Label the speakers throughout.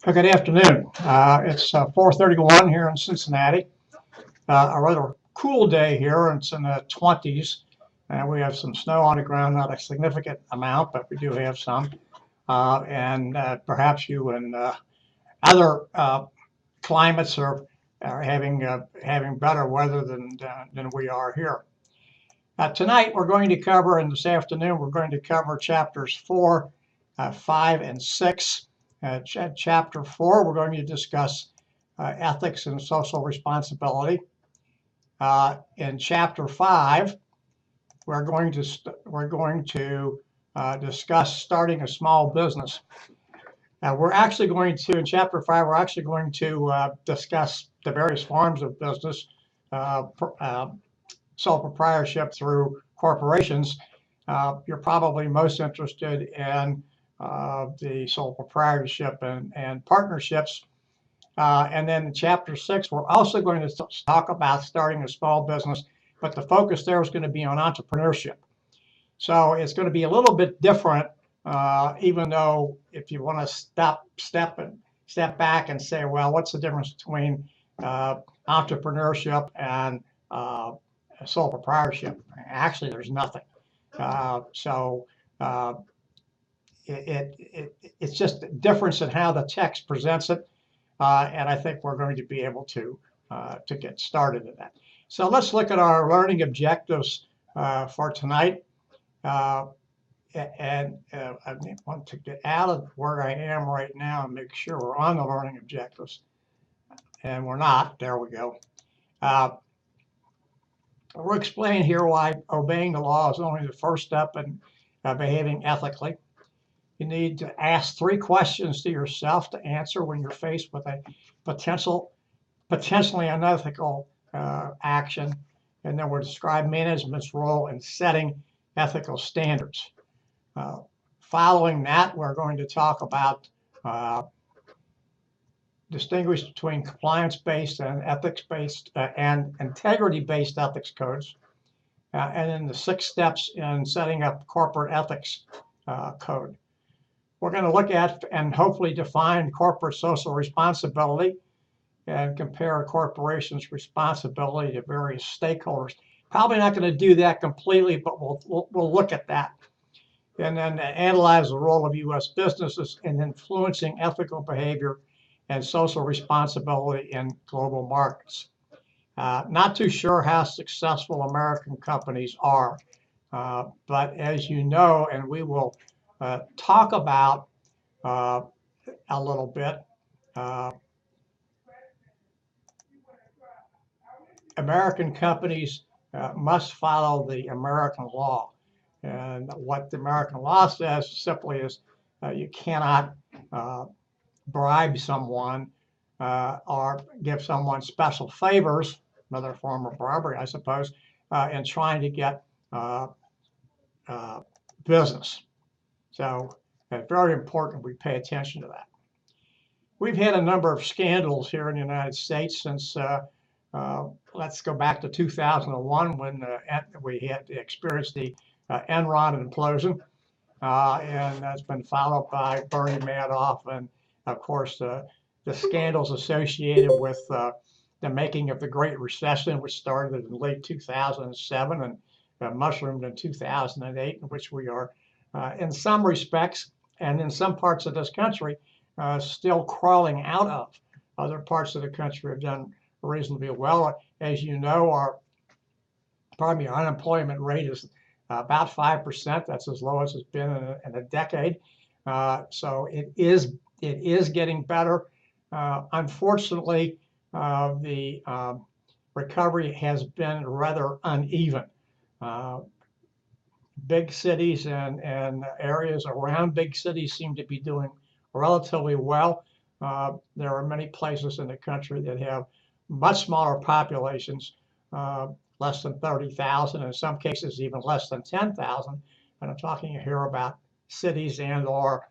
Speaker 1: Good afternoon. It's 4:31 here in Cincinnati. A rather cool day here. It's in the 20s. We have some snow on the ground, not a significant amount, but we do have some. And perhaps you and other climates are having better weather than we are here. Tonight we're going to cover, and this afternoon we're going to cover chapters 4, 5, and 6. Chapter 4, we're going to discuss ethics and social responsibility. In chapter 5, we're going to discuss starting a small business. We're actually going to, in chapter 5, we're actually going to discuss the various forms of business, sole proprietorship through corporations. You're probably most interested in the sole proprietorship and partnerships. And then in chapter 6, we're also going to talk about starting a small business, but the focus there is going to be on entrepreneurship. So it's going to be a little bit different, even though if you want to step back and say, well, what's the difference between entrepreneurship and sole proprietorship? Actually, there's nothing. It's just a difference in how the text presents it, and I think we're going to be able to get started in that. So let's look at our learning objectives for tonight. I want to get out of where I am right now and make sure we're on the learning objectives, and we're not. There we go. We'll explain here why obeying the law is only the first step in behaving ethically. You need to ask 3 questions to yourself to answer when you're faced with a potentially unethical action, and then we'll describe management's role in setting ethical standards. Following that, we're going to talk about distinguish between compliance-based and ethics-based and integrity-based ethics codes, and then the 6 steps in setting up corporate ethics code. We're going to look at and hopefully define corporate social responsibility and compare a corporation's responsibility to various stakeholders. Probably not going to do that completely, but we'll look at that. And then analyze the role of U.S. businesses in influencing ethical behavior and social responsibility in global markets. Not too sure how successful American companies are, but as you know, and we will talk about a little bit, American companies must follow the American law. And what the American law says simply is you cannot bribe someone or give someone special favors, another form of bribery, I suppose, in trying to get business. So it's very important we pay attention to that. We've had a number of scandals here in the United States since, let's go back to 2001 when we had experienced the Enron implosion, and that's been followed by Bernie Madoff and, of course, the scandals associated with the making of the Great Recession, which started in late 2007 and mushroomed in 2008, in which we are, in some respects and in some parts of this country, still crawling out of. Other parts of the country have done reasonably well. As you know, our unemployment rate is about 5%. That's as low as it's been in a decade. So it is getting better. Unfortunately, the recovery has been rather uneven. Big cities and areas around big cities seem to be doing relatively well. There are many places in the country that have much smaller populations, less than 30,000, in some cases even less than 10,000. And I'm talking here about cities and or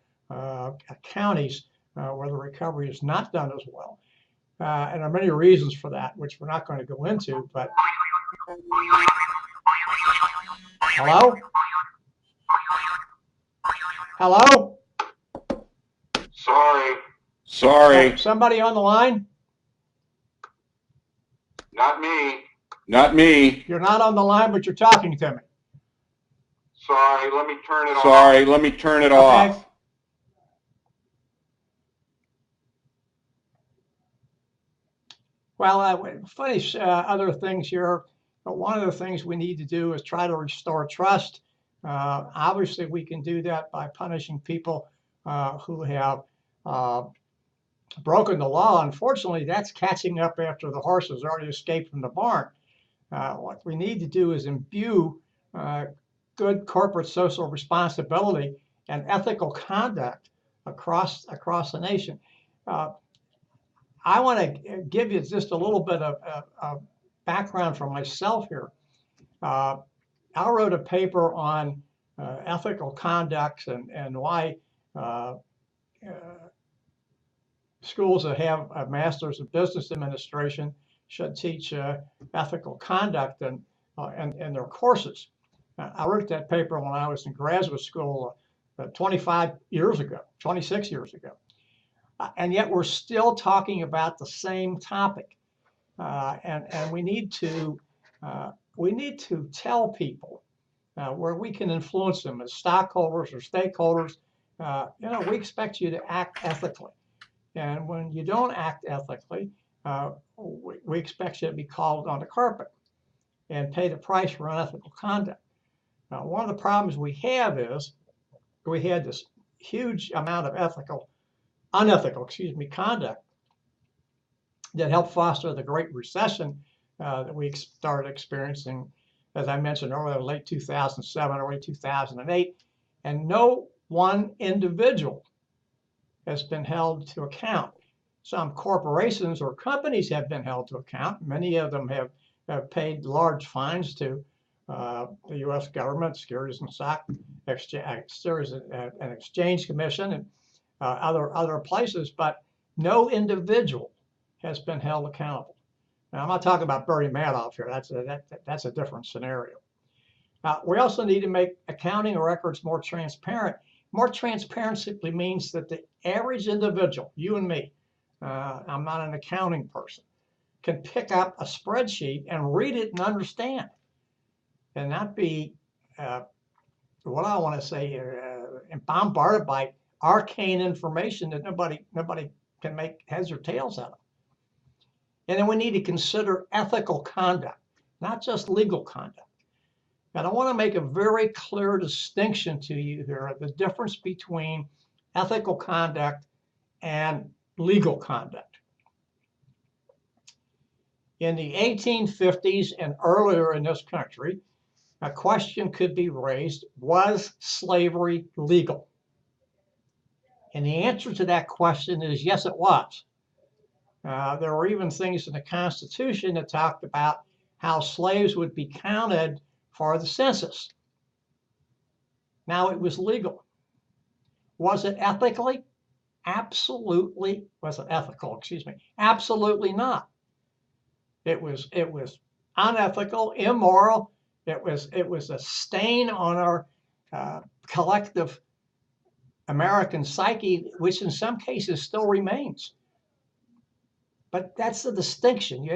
Speaker 1: counties where the recovery is not done as well. And there are many reasons for that, which we're not going to go into, but hello? Hello?
Speaker 2: Sorry. Sorry,
Speaker 1: Somebody on the line?
Speaker 3: Not me.
Speaker 2: not me.
Speaker 1: You're not on the line, but you're talking to me.
Speaker 3: Sorry, let me turn it off.
Speaker 2: Sorry, let me turn it
Speaker 1: Okay.
Speaker 2: off.
Speaker 1: Well, funny other things here. But one of the things we need to do is try to restore trust. Obviously, we can do that by punishing people who have broken the law. Unfortunately, that's catching up after the horse has already escaped from the barn. What we need to do is imbue good corporate social responsibility and ethical conduct across the nation. I want to give you just a little bit of background for myself here. I wrote a paper on ethical conduct and why schools that have a master's of business administration should teach ethical conduct in their courses. I wrote that paper when I was in graduate school 25 years ago, 26 years ago. And yet we're still talking about the same topic. And we need to tell people where we can influence them as stockholders or stakeholders. We expect you to act ethically. And when you don't act ethically, we expect you to be called on the carpet and pay the price for unethical conduct. Now, one of the problems we have is we had this huge amount of unethical conduct that helped foster the Great Recession that we started experiencing, as I mentioned earlier, late 2007, early 2008. And no one individual has been held to account. Some corporations or companies have been held to account. Many of them have paid large fines to the U.S. government, Securities and Exchange Commission, and other places, but no individual has been held accountable. Now, I'm not talking about Bernie Madoff here. That's a different scenario. We also need to make accounting records more transparent. More transparent simply means that the average individual, you and me, I'm not an accounting person, can pick up a spreadsheet and read it and understand, and not be, what I want to say, bombarded by arcane information that nobody can make heads or tails out of. And then we need to consider ethical conduct, not just legal conduct. And I want to make a very clear distinction to you here, the difference between ethical conduct and legal conduct. In the 1850s and earlier in this country, a question could be raised, was slavery legal? And the answer to that question is yes, it was. There were even things in the Constitution that talked about how slaves would be counted for the census. Now, it was legal. Was it ethically? Absolutely. Was it ethical? Excuse me. Absolutely not. It was unethical, immoral. It was a stain on our collective American psyche, which in some cases still remains. But that's the distinction.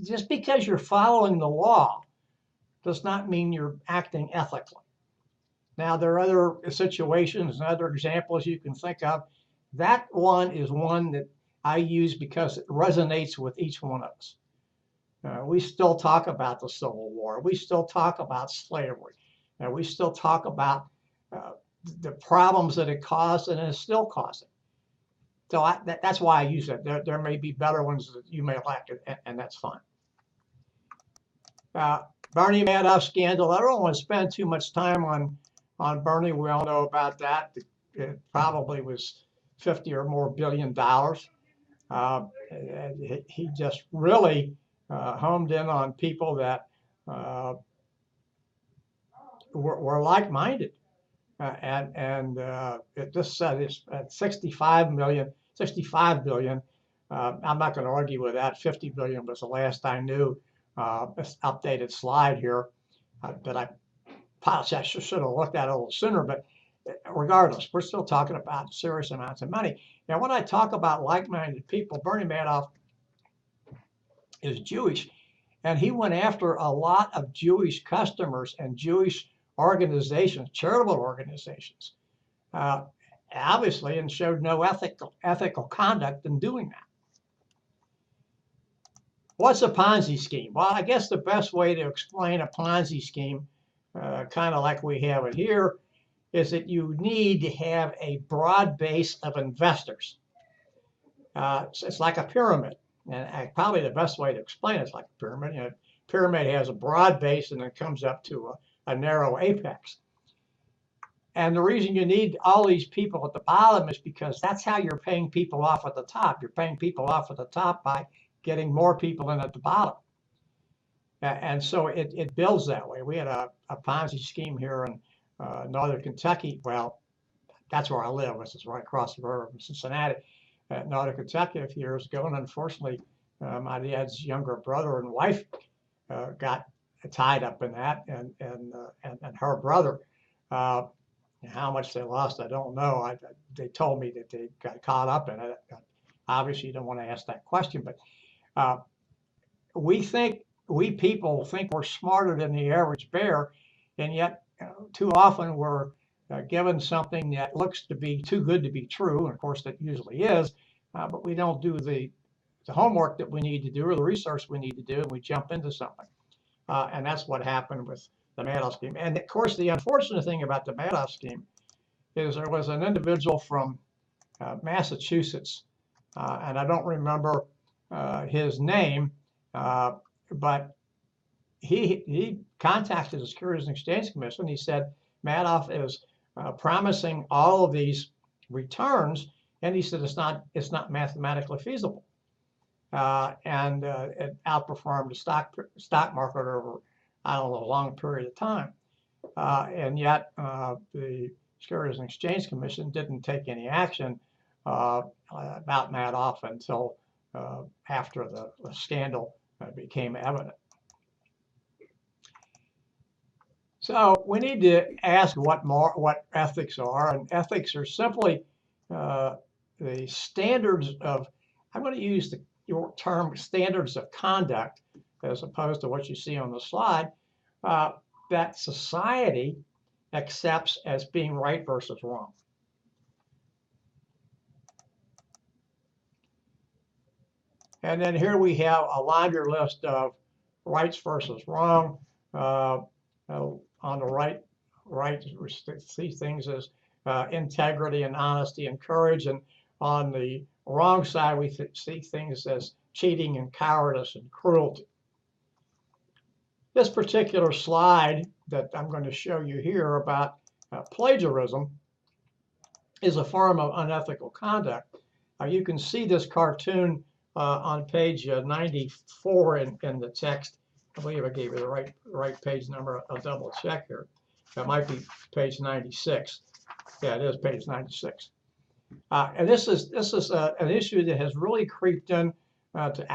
Speaker 1: Just because you're following the law does not mean you're acting ethically. Now, there are other situations and other examples you can think of. That one is one that I use because it resonates with each one of us. We still talk about the Civil War. We still talk about slavery. We still talk about the problems that it caused and is still causing. So that's why I use it. There may be better ones that you may like, and that's fine. Bernie Madoff scandal. I don't want to spend too much time on Bernie. We all know about that. It probably was $50 or more billion. He just really homed in on people that were like-minded. And it just said it's at 65 billion. I'm not going to argue with that. 50 billion was the last I knew. This updated slide here that I apologize, I should have looked at it a little sooner, but regardless, we're still talking about serious amounts of money. Now, when I talk about like-minded people, Bernie Madoff is Jewish, and he went after a lot of Jewish customers and Jewish organizations, charitable organizations, obviously, and showed no ethical conduct in doing that. What's a Ponzi scheme? Well, I guess the best way to explain a Ponzi scheme, kind of like we have it here, is that you need to have a broad base of investors. It's like a pyramid. And probably the best way to explain it's like a pyramid. You know, pyramid has a broad base and then comes up to a narrow apex. And the reason you need all these people at the bottom is because that's how you're paying people off at the top. You're paying people off at the top by getting more people in at the bottom. And so it builds that way. We had a Ponzi scheme here in Northern Kentucky. Well, that's where I live. This is right across the river from Cincinnati. Northern Kentucky a few years ago, and unfortunately, my dad's younger brother and wife got tied up in that, and her brother. How much they lost, I don't know. They told me that they got caught up in it. Obviously, you don't want to ask that question, but we people think we're smarter than the average bear, and yet too often we're given something that looks to be too good to be true, and of course that usually is, but we don't do the homework that we need to do or the research we need to do, and we jump into something. And that's what happened with the Madoff scheme. And of course, the unfortunate thing about the Madoff scheme is there was an individual from Massachusetts, and I don't remember his name, but he contacted the Securities and Exchange Commission. He said Madoff is promising all of these returns, and he said it's not mathematically feasible, and it outperformed the stock market over, I don't know, a long period of time, and yet the Securities and Exchange Commission didn't take any action about Madoff until after the scandal became evident. So we need to ask what ethics are, and ethics are simply the standards of, I'm going to use your term standards of conduct as opposed to what you see on the slide, that society accepts as being right versus wrong. And then here we have a laundry list of rights versus wrong. On the right, we see things as integrity and honesty and courage, and on the wrong side, we see things as cheating and cowardice and cruelty. This particular slide that I'm going to show you here about plagiarism is a form of unethical conduct. You can see this cartoon on page 94 in the text. I believe I gave you the right page number. I'll double check here. That might be page 96. Yeah, it is page 96. And this is an issue that has really creeped in to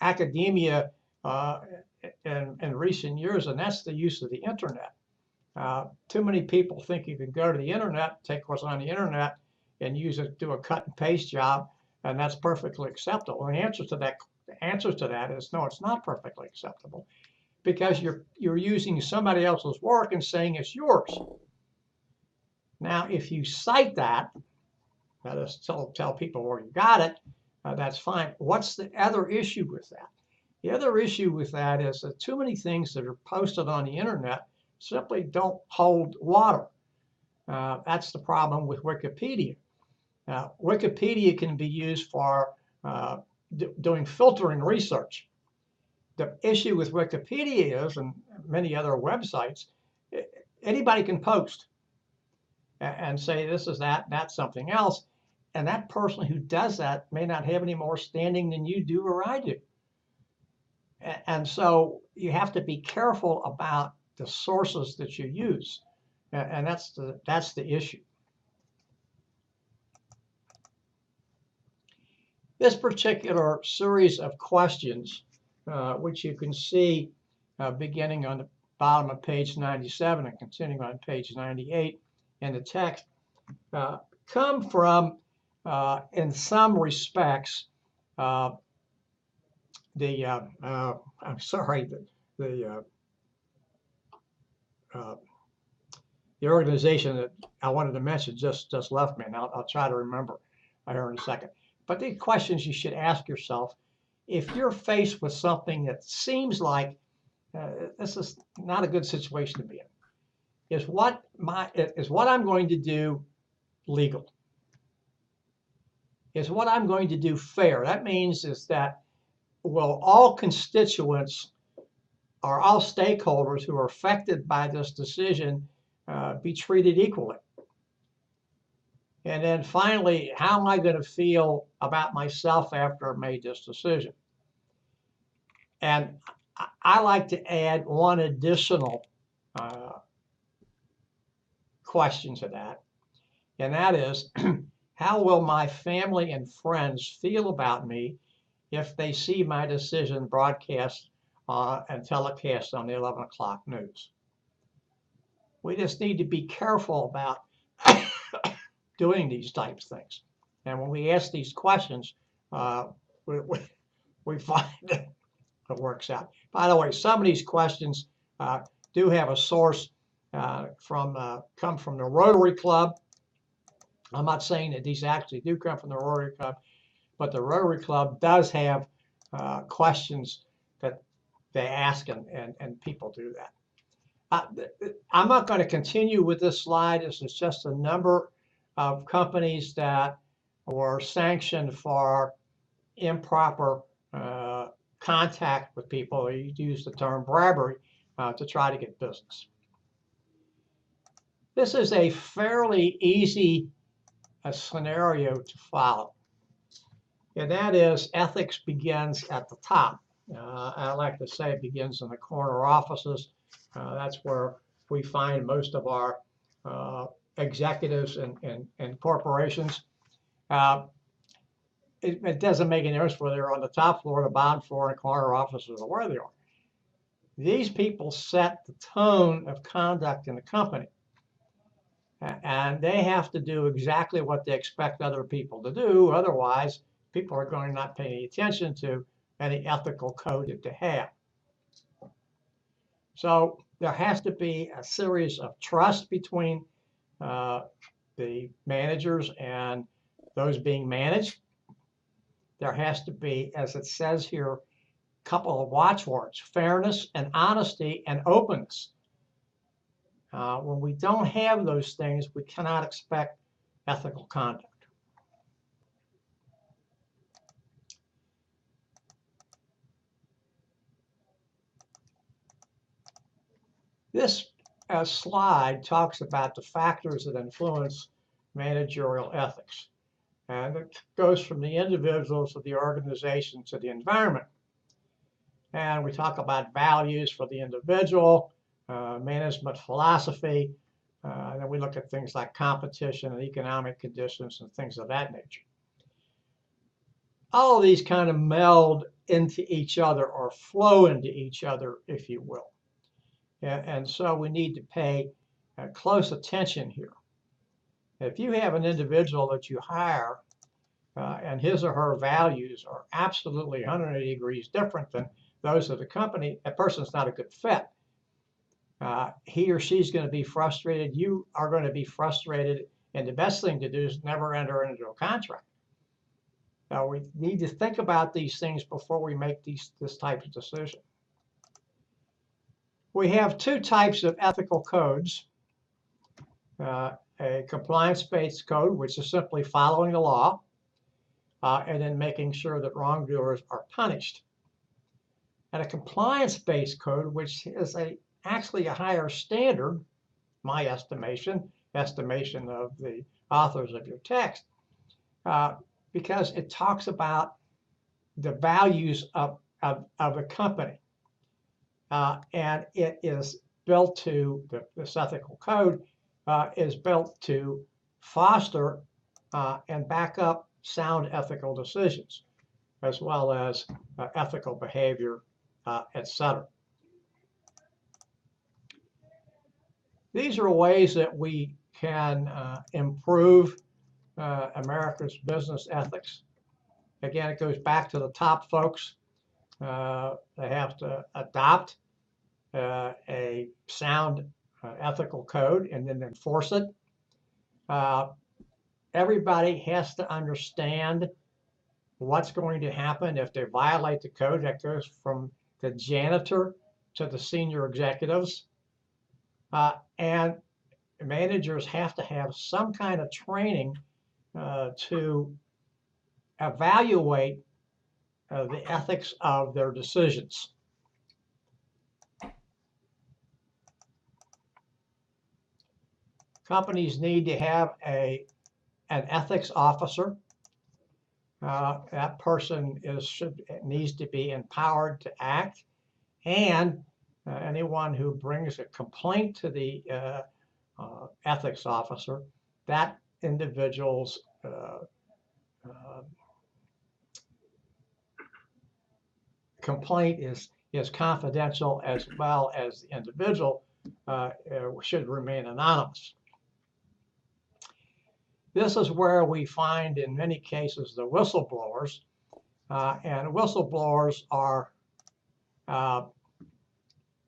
Speaker 1: academia in recent years, and that's the use of the internet. Too many people think you can go to the internet, take what's on the internet, and use it, do a cut and paste job, and that's perfectly acceptable. And the answer to that is no, it's not perfectly acceptable, because you're using somebody else's work and saying it's yours. Now, if you cite that is tell people where you got it, that's fine. What's the other issue with that? The other issue with that is that too many things that are posted on the internet simply don't hold water. That's the problem with Wikipedia. Wikipedia can be used for doing filtering research. The issue with Wikipedia is, and many other websites, anybody can post and say this is that's something else, and that person who does that may not have any more standing than you do or I do. And so you have to be careful about the sources that you use, and that's the issue. This particular series of questions, which you can see beginning on the bottom of page 97 and continuing on page 98 in the text, come from, in some respects, I'm sorry, the the organization that I wanted to mention just left me, and I'll try to remember here in a second. But the questions you should ask yourself if you're faced with something that seems like this is not a good situation to be in. Is what I'm going to do legal? Is what I'm going to do fair? That means is that will all constituents or all stakeholders who are affected by this decision be treated equally? And then finally, how am I going to feel about myself after I made this decision? And I like to add one additional question to that, and that is, how will my family and friends feel about me if they see my decision broadcast and telecast on the 11 o'clock news? We just need to be careful about doing these types of things. And when we ask these questions, we find that it works out. By the way, some of these questions do have a source come from the Rotary Club. I'm not saying that these actually do come from the Rotary Club, but the Rotary Club does have questions that they ask, and people do that. I'm not going to continue with this slide. This is just a number of companies that were sanctioned for improper contact with people. You use the term bribery to try to get business. This is a fairly easy scenario to follow, and that is ethics begins at the top. I like to say it begins in the corner offices. That's where we find most of our executives and corporations. It doesn't make any difference whether they're on the top floor, the bottom floor, in the corner offices, or where they are. These people set the tone of conduct in the company. And they have to do exactly what they expect other people to do. Otherwise, people are going to not pay any attention to any ethical code that they have. So there has to be a series of trust between the managers and those being managed. There has to be, as it says here, a couple of watchwords: fairness and honesty and openness. When we don't have those things, we cannot expect ethical conduct. This slide talks about the factors that influence managerial ethics. And it goes from the individuals to the organization to the environment. And we talk about values for the individual, management philosophy, then we look at things like competition and economic conditions and things of that nature. All of these kind of meld into each other or flow into each other, if you will. And so we need to pay close attention here. If you have an individual that you hire and his or her values are absolutely 180 degrees different than those of the company, that person's not a good fit. He or she's going to be frustrated. You are going to be frustrated. And the best thing to do is never enter into a contract. Now, we need to think about these things before we make this type of decision. We have two types of ethical codes. A compliance-based code, which is simply following the law, and then making sure that wrongdoers are punished. And a compliance-based code, which is actually a higher standard, my estimation of the authors of your text, because it talks about the values of a company. And it is built to, this ethical code is built to foster and back up sound ethical decisions, as well as ethical behavior, etc. These are ways that we can improve America's business ethics. Again, it goes back to the top folks. They have to adopt a sound ethical code and then enforce it. Everybody has to understand what's going to happen if they violate the code. That goes from the janitor to the senior executives. And managers have to have some kind of training to evaluate the ethics of their decisions. Companies need to have an ethics officer. That person needs to be empowered to act, and anyone who brings a complaint to the ethics officer, that individual's complaint is confidential, as well as the individual should remain anonymous. This is where we find in many cases the whistleblowers, and whistleblowers are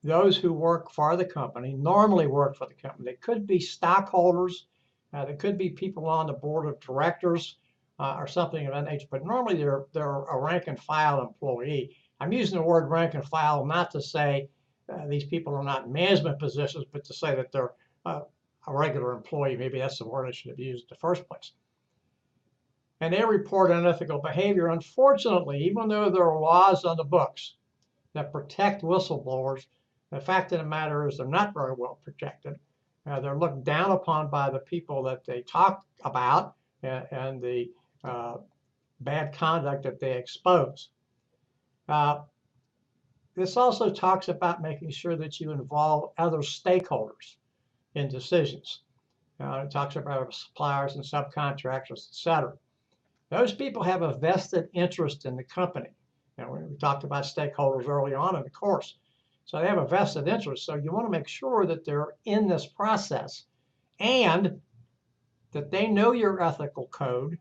Speaker 1: those who work for the company, normally work for the company. They could be stockholders, they could be people on the board of directors or something of that nature, but normally they're a rank and file employee. I'm using the word rank and file not to say these people are not in management positions, but to say that they're a regular employee. Maybe that's the word I should have used in the first place. And they report unethical behavior. Unfortunately, even though there are laws on the books that protect whistleblowers, the fact of the matter is they're not very well protected. They're looked down upon by the people that they talk about and the bad conduct that they expose. This also talks about making sure that you involve other stakeholders in decisions. It talks about suppliers and subcontractors, etc. Those people have a vested interest in the company. We talked about stakeholders early on in the course. So they have a vested interest. So you want to make sure that they're in this process and that they know your ethical code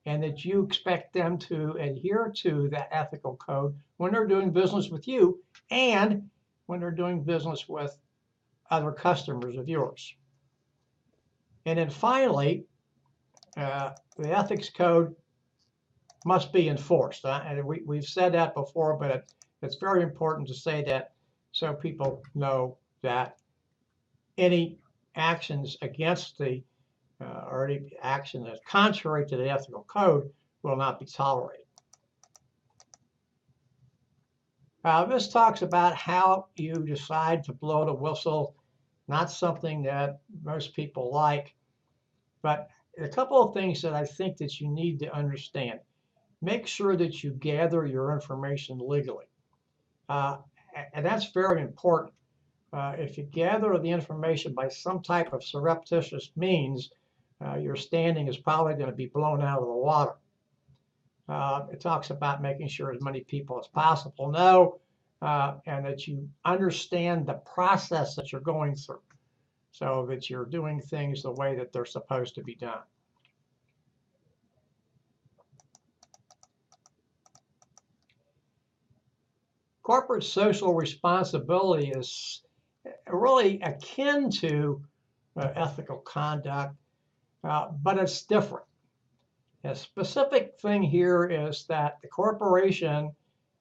Speaker 1: and that you expect them to adhere to that ethical code when they're doing business with you and when they're doing business with other customers of yours. And then finally, the ethics code must be enforced. And we've said that before, but it's very important to say that so people know that any actions against the or any action that's contrary to the ethical code will not be tolerated. This talks about how you decide to blow the whistle. Not something that most people like, but a couple of things that I think that you need to understand. Make sure that you gather your information legally. And that's very important. If you gather the information by some type of surreptitious means, your standing is probably going to be blown out of the water. It talks about making sure as many people as possible know and that you understand the process that you're going through so that you're doing things the way that they're supposed to be done. Corporate social responsibility is really akin to ethical conduct, but it's different. A specific thing here is that the corporation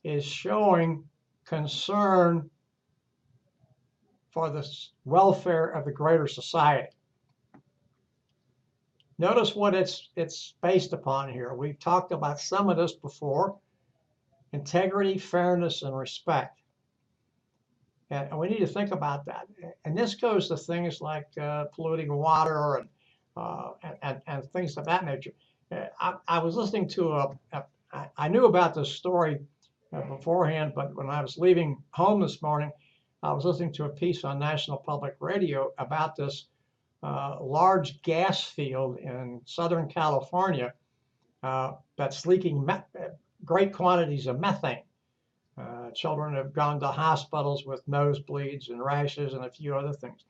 Speaker 1: is showing concern for the welfare of the greater society. Notice what it's based upon here. We've talked about some of this before. Integrity, fairness, and respect. And we need to think about that. And this goes to things like polluting water and things of that nature. I was listening to I knew about this story beforehand, but when I was leaving home this morning, I was listening to a piece on National Public Radio about this large gas field in Southern California that's leaking great quantities of methane. Children have gone to hospitals with nosebleeds and rashes and a few other things.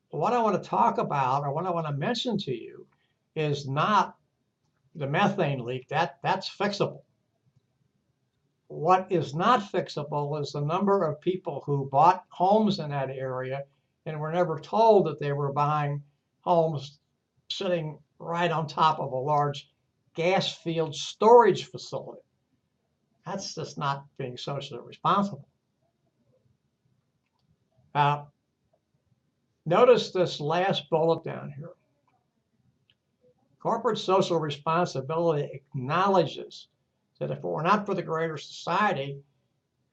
Speaker 1: what I want to talk about, or what I want to mention to you, is not the methane leak. That's fixable. What is not fixable is the number of people who bought homes in that area and were never told that they were buying homes sitting right on top of a large gas field storage facility. That's just not being socially responsible. Notice this last bullet down here. Corporate social responsibility acknowledges that if it were not for the greater society,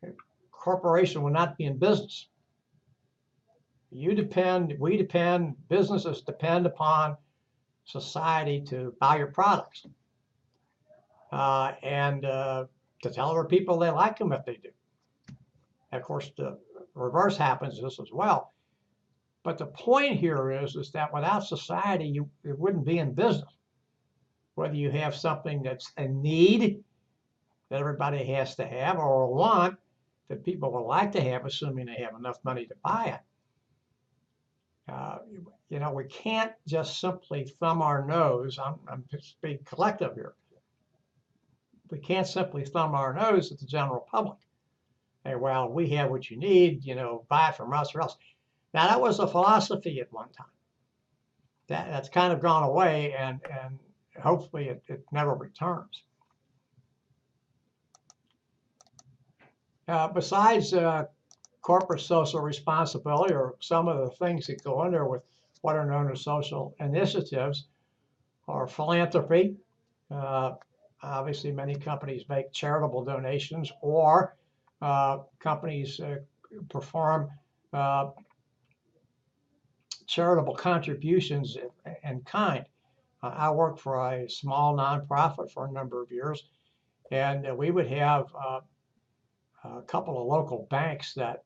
Speaker 1: a corporation would not be in business. You depend, we depend, businesses depend upon society to buy your products and to tell other people they like them if they do. And of course, the reverse happens this as well. But the point here is that without society, you wouldn't be in business. Whether you have something that's a need that everybody has to have, or a want that people would like to have, assuming they have enough money to buy it. You know, we can't just simply thumb our nose. I'm just being collective here. We can't simply thumb our nose at the general public. Hey, well, we have what you need, you know, buy it from us or else. Now, that was a philosophy at one time. That's kind of gone away, and hopefully it never returns. Besides corporate social responsibility, or some of the things that go under with what are known as social initiatives, are philanthropy. Obviously, many companies make charitable donations, or companies perform charitable contributions in kind. I worked for a small nonprofit for a number of years, and we would have a couple of local banks that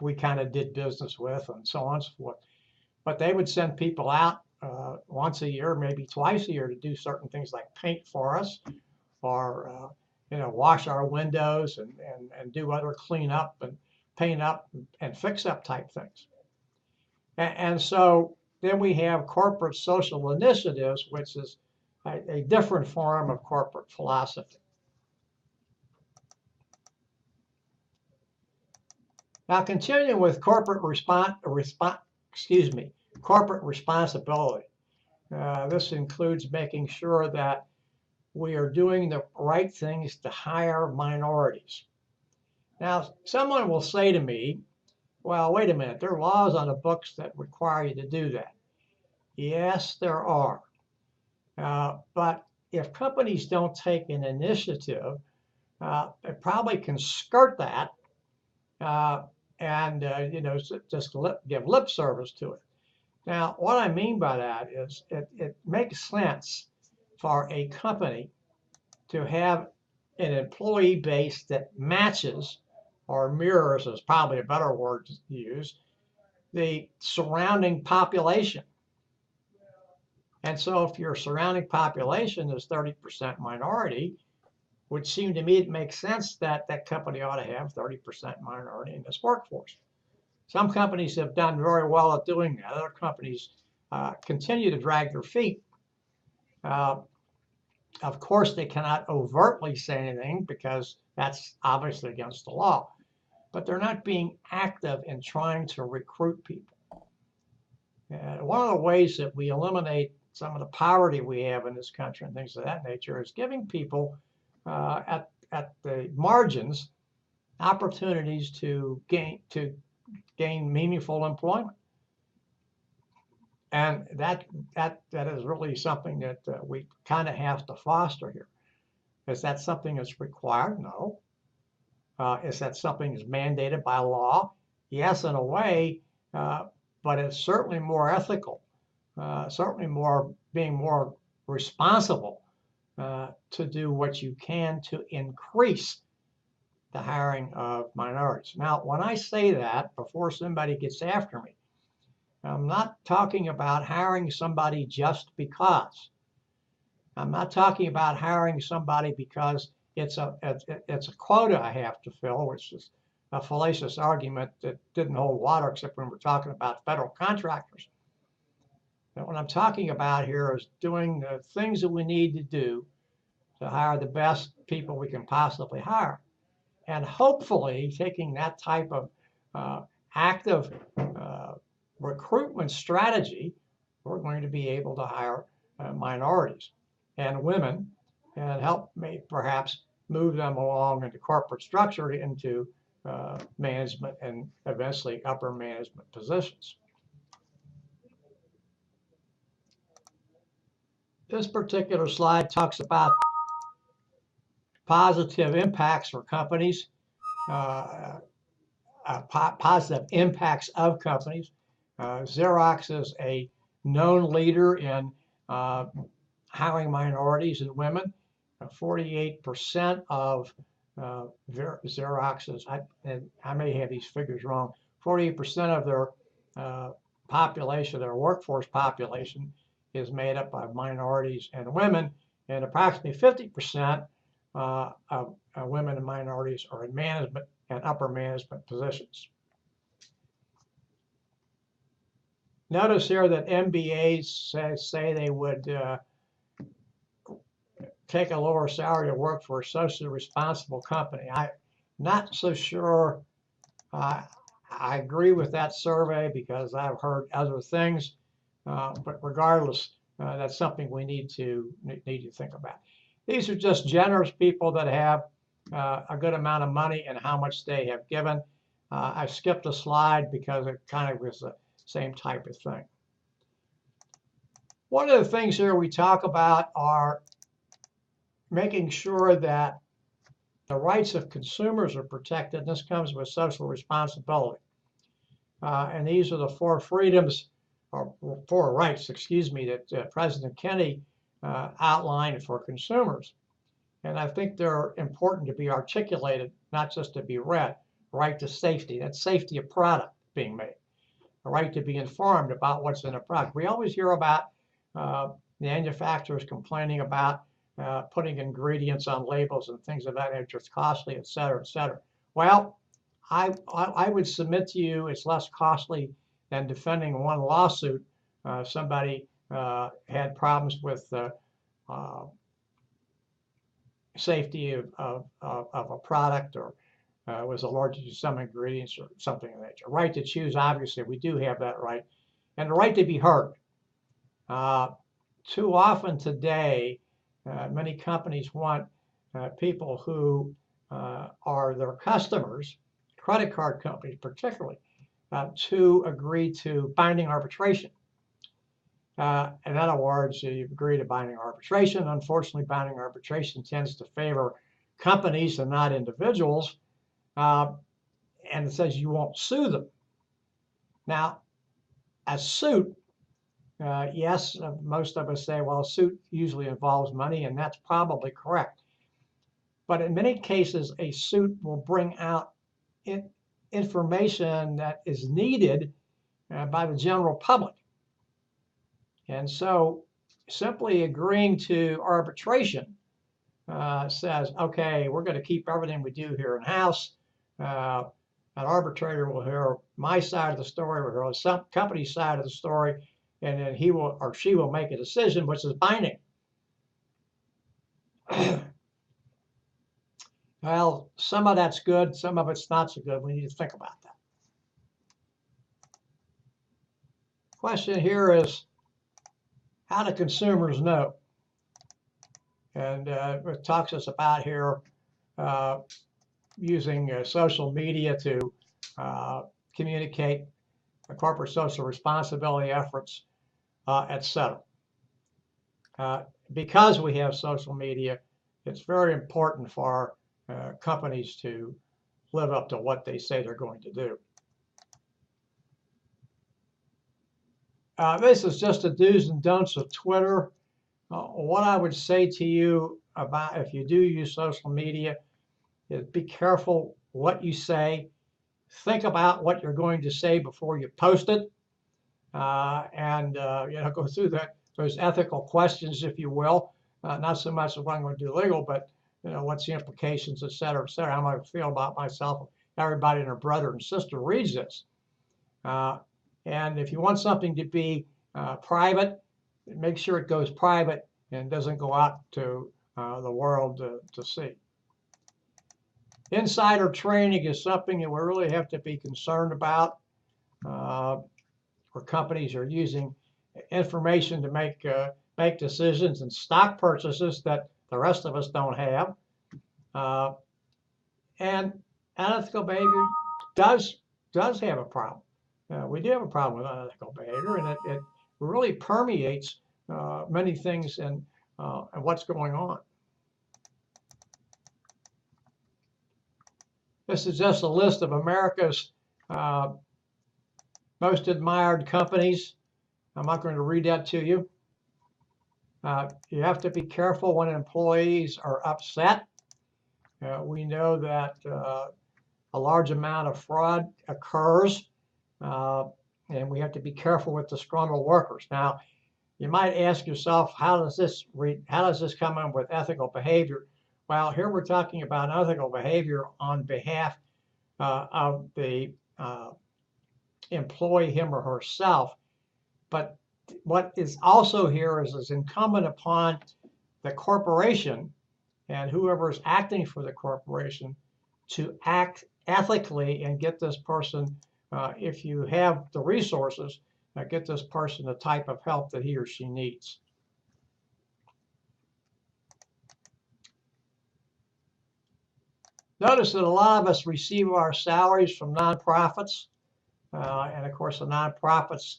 Speaker 1: we kind of did business with, and so on and so forth. But they would send people out once a year, maybe twice a year, to do certain things like paint for us, or wash our windows and do other cleanup and paint up and fix up type things. And so then we have corporate social initiatives, which is a different form of corporate philosophy. Now, continuing with corporate corporate responsibility. This includes making sure that we are doing the right things to hire minorities. Now, someone will say to me, well, wait a minute, there are laws on the books that require you to do that. Yes, there are. But if companies don't take an initiative, they probably can skirt that and just give lip service to it. Now, what I mean by that is it makes sense for a company to have an employee base that matches, or mirrors is probably a better word to use, the surrounding population. And so if your surrounding population is 30% minority, would seem to me it makes sense that that company ought to have 30% minority in its workforce. Some companies have done very well at doing that. Other companies continue to drag their feet. Of course, they cannot overtly say anything because that's obviously against the law, but they're not being active in trying to recruit people. One of the ways that we eliminate some of the poverty we have in this country and things of that nature is giving people at the margins opportunities to gain meaningful employment. And that is really something that we kind of have to foster here. Is that something that's required? No. Is that something that's mandated by law? Yes, in a way, but it's certainly more ethical, certainly being more responsible to do what you can to increase the hiring of minorities. Now, when I say that, before somebody gets after me, I'm not talking about hiring somebody just because. I'm not talking about hiring somebody because it's a quota I have to fill, which is a fallacious argument that didn't hold water except when we're talking about federal contractors. And what I'm talking about here is doing the things that we need to do to hire the best people we can possibly hire. And hopefully taking that type of active recruitment strategy, we're going to be able to hire minorities and women and help perhaps move them along into corporate structure into management and eventually upper management positions. This particular slide talks about positive impacts for companies, positive impacts of companies. Xerox is a known leader in hiring minorities and women. 48% of Xerox's, and I may have these figures wrong, 48% of their population, their workforce population, is made up of minorities and women, and approximately 50% of women and minorities are in management and upper management positions. Notice here that MBAs say they would take a lower salary to work for a socially responsible company. I'm not so sure I agree with that survey because I've heard other things, but regardless, that's something we need to think about. These are just generous people that have a good amount of money and how much they have given. I skipped a slide because it kind of was the same type of thing. One of the things here we talk about are making sure that the rights of consumers are protected. This comes with social responsibility. And these are the four freedoms, or four rights, excuse me, that President Kennedy outlined for consumers. And I think they're important to be articulated, not just to be read. Right to safety, that's safety of product being made. The right to be informed about what's in a product. We always hear about manufacturers complaining about putting ingredients on labels and things of that nature. It's costly, et cetera, et cetera. Well, I would submit to you it's less costly than defending one lawsuit. Somebody had problems with safety of a product, or was allergic to some ingredients or something of that nature. Right to choose, obviously, we do have that right. And the right to be heard. Too often today, many companies want people who are their customers, credit card companies particularly, to agree to binding arbitration. In other words, you agree to binding arbitration. Unfortunately, binding arbitration tends to favor companies and not individuals, and it says you won't sue them. Now, a suit, yes, most of us say, well, a suit usually involves money, and that's probably correct. But in many cases, a suit will bring out information that is needed by the general public. And so simply agreeing to arbitration says, okay, we're going to keep everything we do here in-house. An arbitrator will hear my side of the story, will hear some company's side of the story, and then he will or she will make a decision which is binding. Well, some of that's good, some of it's not so good. We need to think about that. Question here is, how do consumers know? And it talks us about here using social media to communicate corporate social responsibility efforts, etc. Because we have social media, it's very important for companies to live up to what they say they're going to do. This is just the do's and don'ts of Twitter. What I would say to you about if you do use social media is be careful what you say. Think about what you're going to say before you post it, and go through those ethical questions, if you will. Not so much of what I'm going to do legal, but what's the implications, et cetera, et cetera. How am I going to feel about myself everybody and their brother and sister reads this. And if you want something to be private, make sure it goes private and doesn't go out to the world to see. Insider trading is something that we really have to be concerned about, where companies are using information to make decisions and stock purchases that the rest of us don't have. And unethical behavior does have a problem. We do have a problem with unethical behavior, and it really permeates many things and what's going on. This is just a list of America's most admired companies. I'm not going to read that to you. You have to be careful when employees are upset. We know that a large amount of fraud occurs, and we have to be careful with disgruntled workers. Now, you might ask yourself, how does this come in with ethical behavior? Well, here we're talking about ethical behavior on behalf of the employee, him or herself. But what is also here is incumbent upon the corporation and whoever is acting for the corporation to act ethically and get this person, if you have the resources, get this person the type of help that he or she needs. Notice that a lot of us receive our salaries from nonprofits, and of course the nonprofits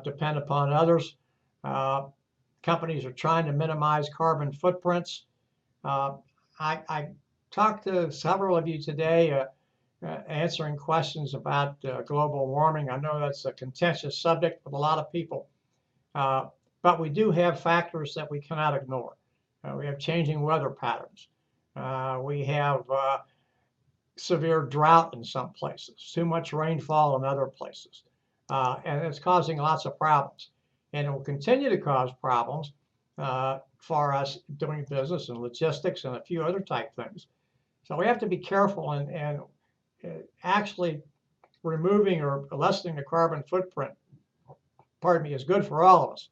Speaker 1: depend upon others. Companies are trying to minimize carbon footprints. I talked to several of you today answering questions about global warming. I know that's a contentious subject with a lot of people, but we do have factors that we cannot ignore. We have changing weather patterns. We have severe drought in some places, too much rainfall in other places, and it's causing lots of problems. And it will continue to cause problems for us doing business and logistics and a few other type things. So we have to be careful and actually removing or lessening the carbon footprint, pardon me, is good for all of us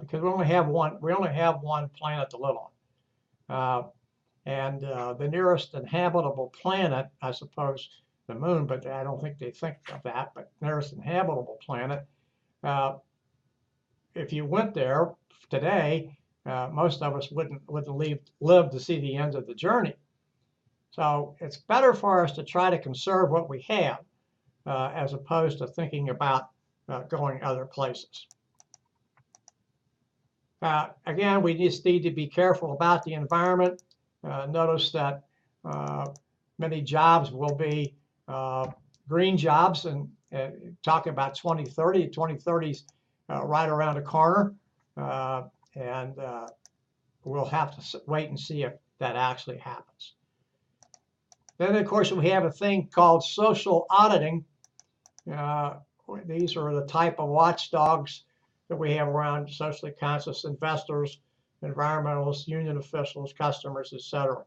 Speaker 1: because we only have one planet to live on. And the nearest inhabitable planet, I suppose, the moon, but I don't think they think of that, but nearest inhabitable planet, if you went there today, most of us wouldn't live to see the end of the journey. So it's better for us to try to conserve what we have as opposed to thinking about going other places. Again, we just need to be careful about the environment. Notice that many jobs will be green jobs, and talking about 2030. 2030 is right around the corner, and we'll have to wait and see if that actually happens. Then, of course, we have a thing called social auditing. These are the type of watchdogs that we have around socially conscious investors, environmentalists, union officials, customers, etc.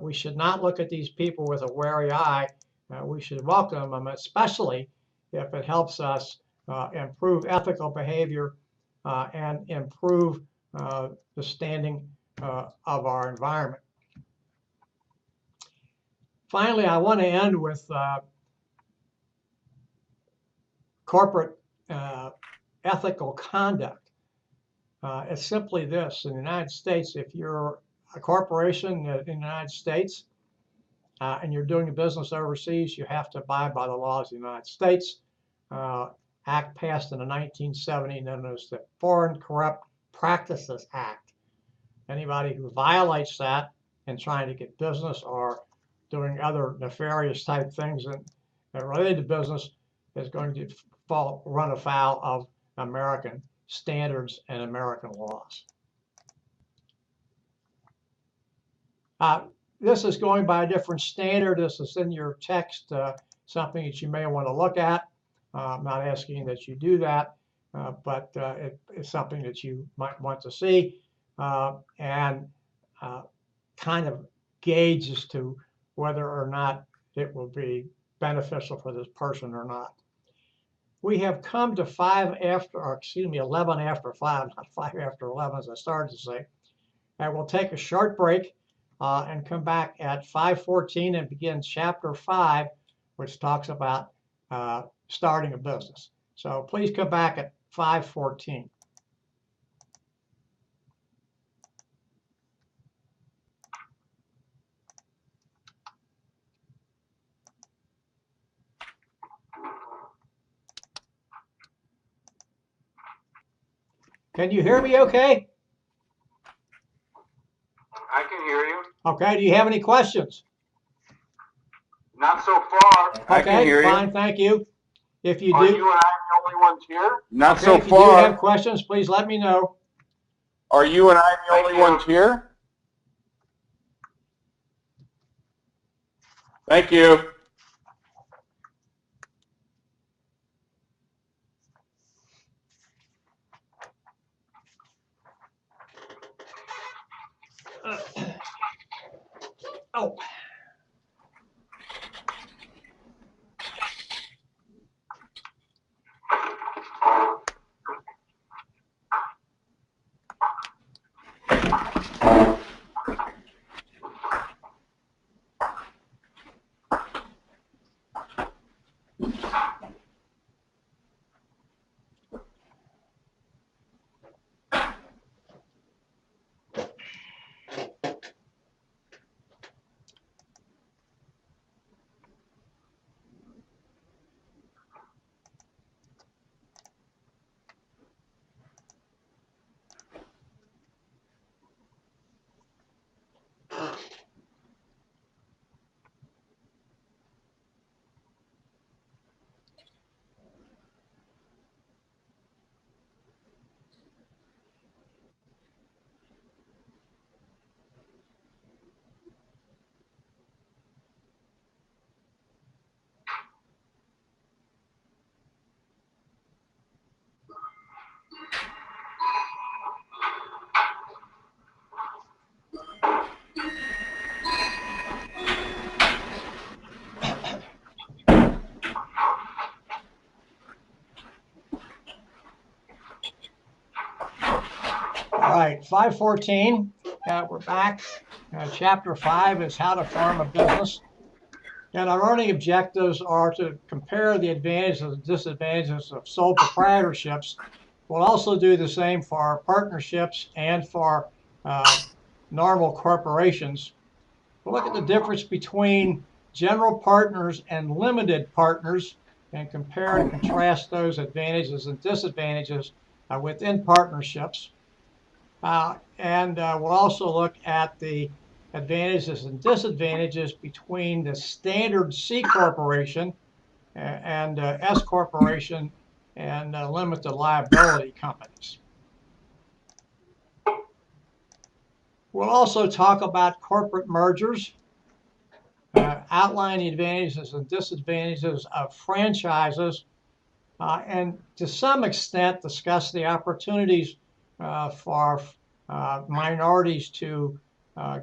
Speaker 1: We should not look at these people with a wary eye. We should welcome them, especially if it helps us improve ethical behavior and improve the standing of our environment. Finally, I want to end with corporate ethical conduct. It's simply this: in the United States, if you're a corporation in the United States and you're doing business overseas, you have to abide by the laws of the United States. Act passed in the 1970, known as the Foreign Corrupt Practices Act. Anybody who violates that and trying to get business or doing other nefarious type things that related to business is going to run afoul of American standards and American laws. This is going by a different standard. This is in your text, something that you may want to look at. I'm not asking that you do that, but it's something that you might want to see and kind of gauge as to whether or not it will be beneficial for this person or not. We have come to 11 after 5, not 5 after 11, as I started to say. And we'll take a short break and come back at 5:14 and begin chapter 5, which talks about starting a business. So please come back at 5:14. Can you hear me okay?
Speaker 3: I can hear you.
Speaker 1: Okay, do you have any questions?
Speaker 3: Not so far.
Speaker 2: I can
Speaker 1: Okay,
Speaker 2: hear you.
Speaker 1: fine, thank you. If you
Speaker 3: Are
Speaker 1: do,
Speaker 3: you and I the only ones here?
Speaker 2: Not
Speaker 1: okay,
Speaker 2: so
Speaker 1: if you do have
Speaker 2: far.
Speaker 1: questions, please let me know.
Speaker 2: Are you and I the
Speaker 3: Thank
Speaker 2: only
Speaker 3: you.
Speaker 2: ones here? Thank you.
Speaker 1: Oh. All right, 5:14. We're back. Chapter 5 is how to farm a business. And our learning objectives are to compare the advantages and disadvantages of sole proprietorships. We'll also do the same for our partnerships and for normal corporations. We'll look at the difference between general partners and limited partners and compare and contrast those advantages and disadvantages within partnerships. And we'll also look at the advantages and disadvantages between the standard C corporation and S corporation and limited liability companies. We'll also talk about corporate mergers, outline the advantages and disadvantages of franchises, and to some extent discuss the opportunities for minorities to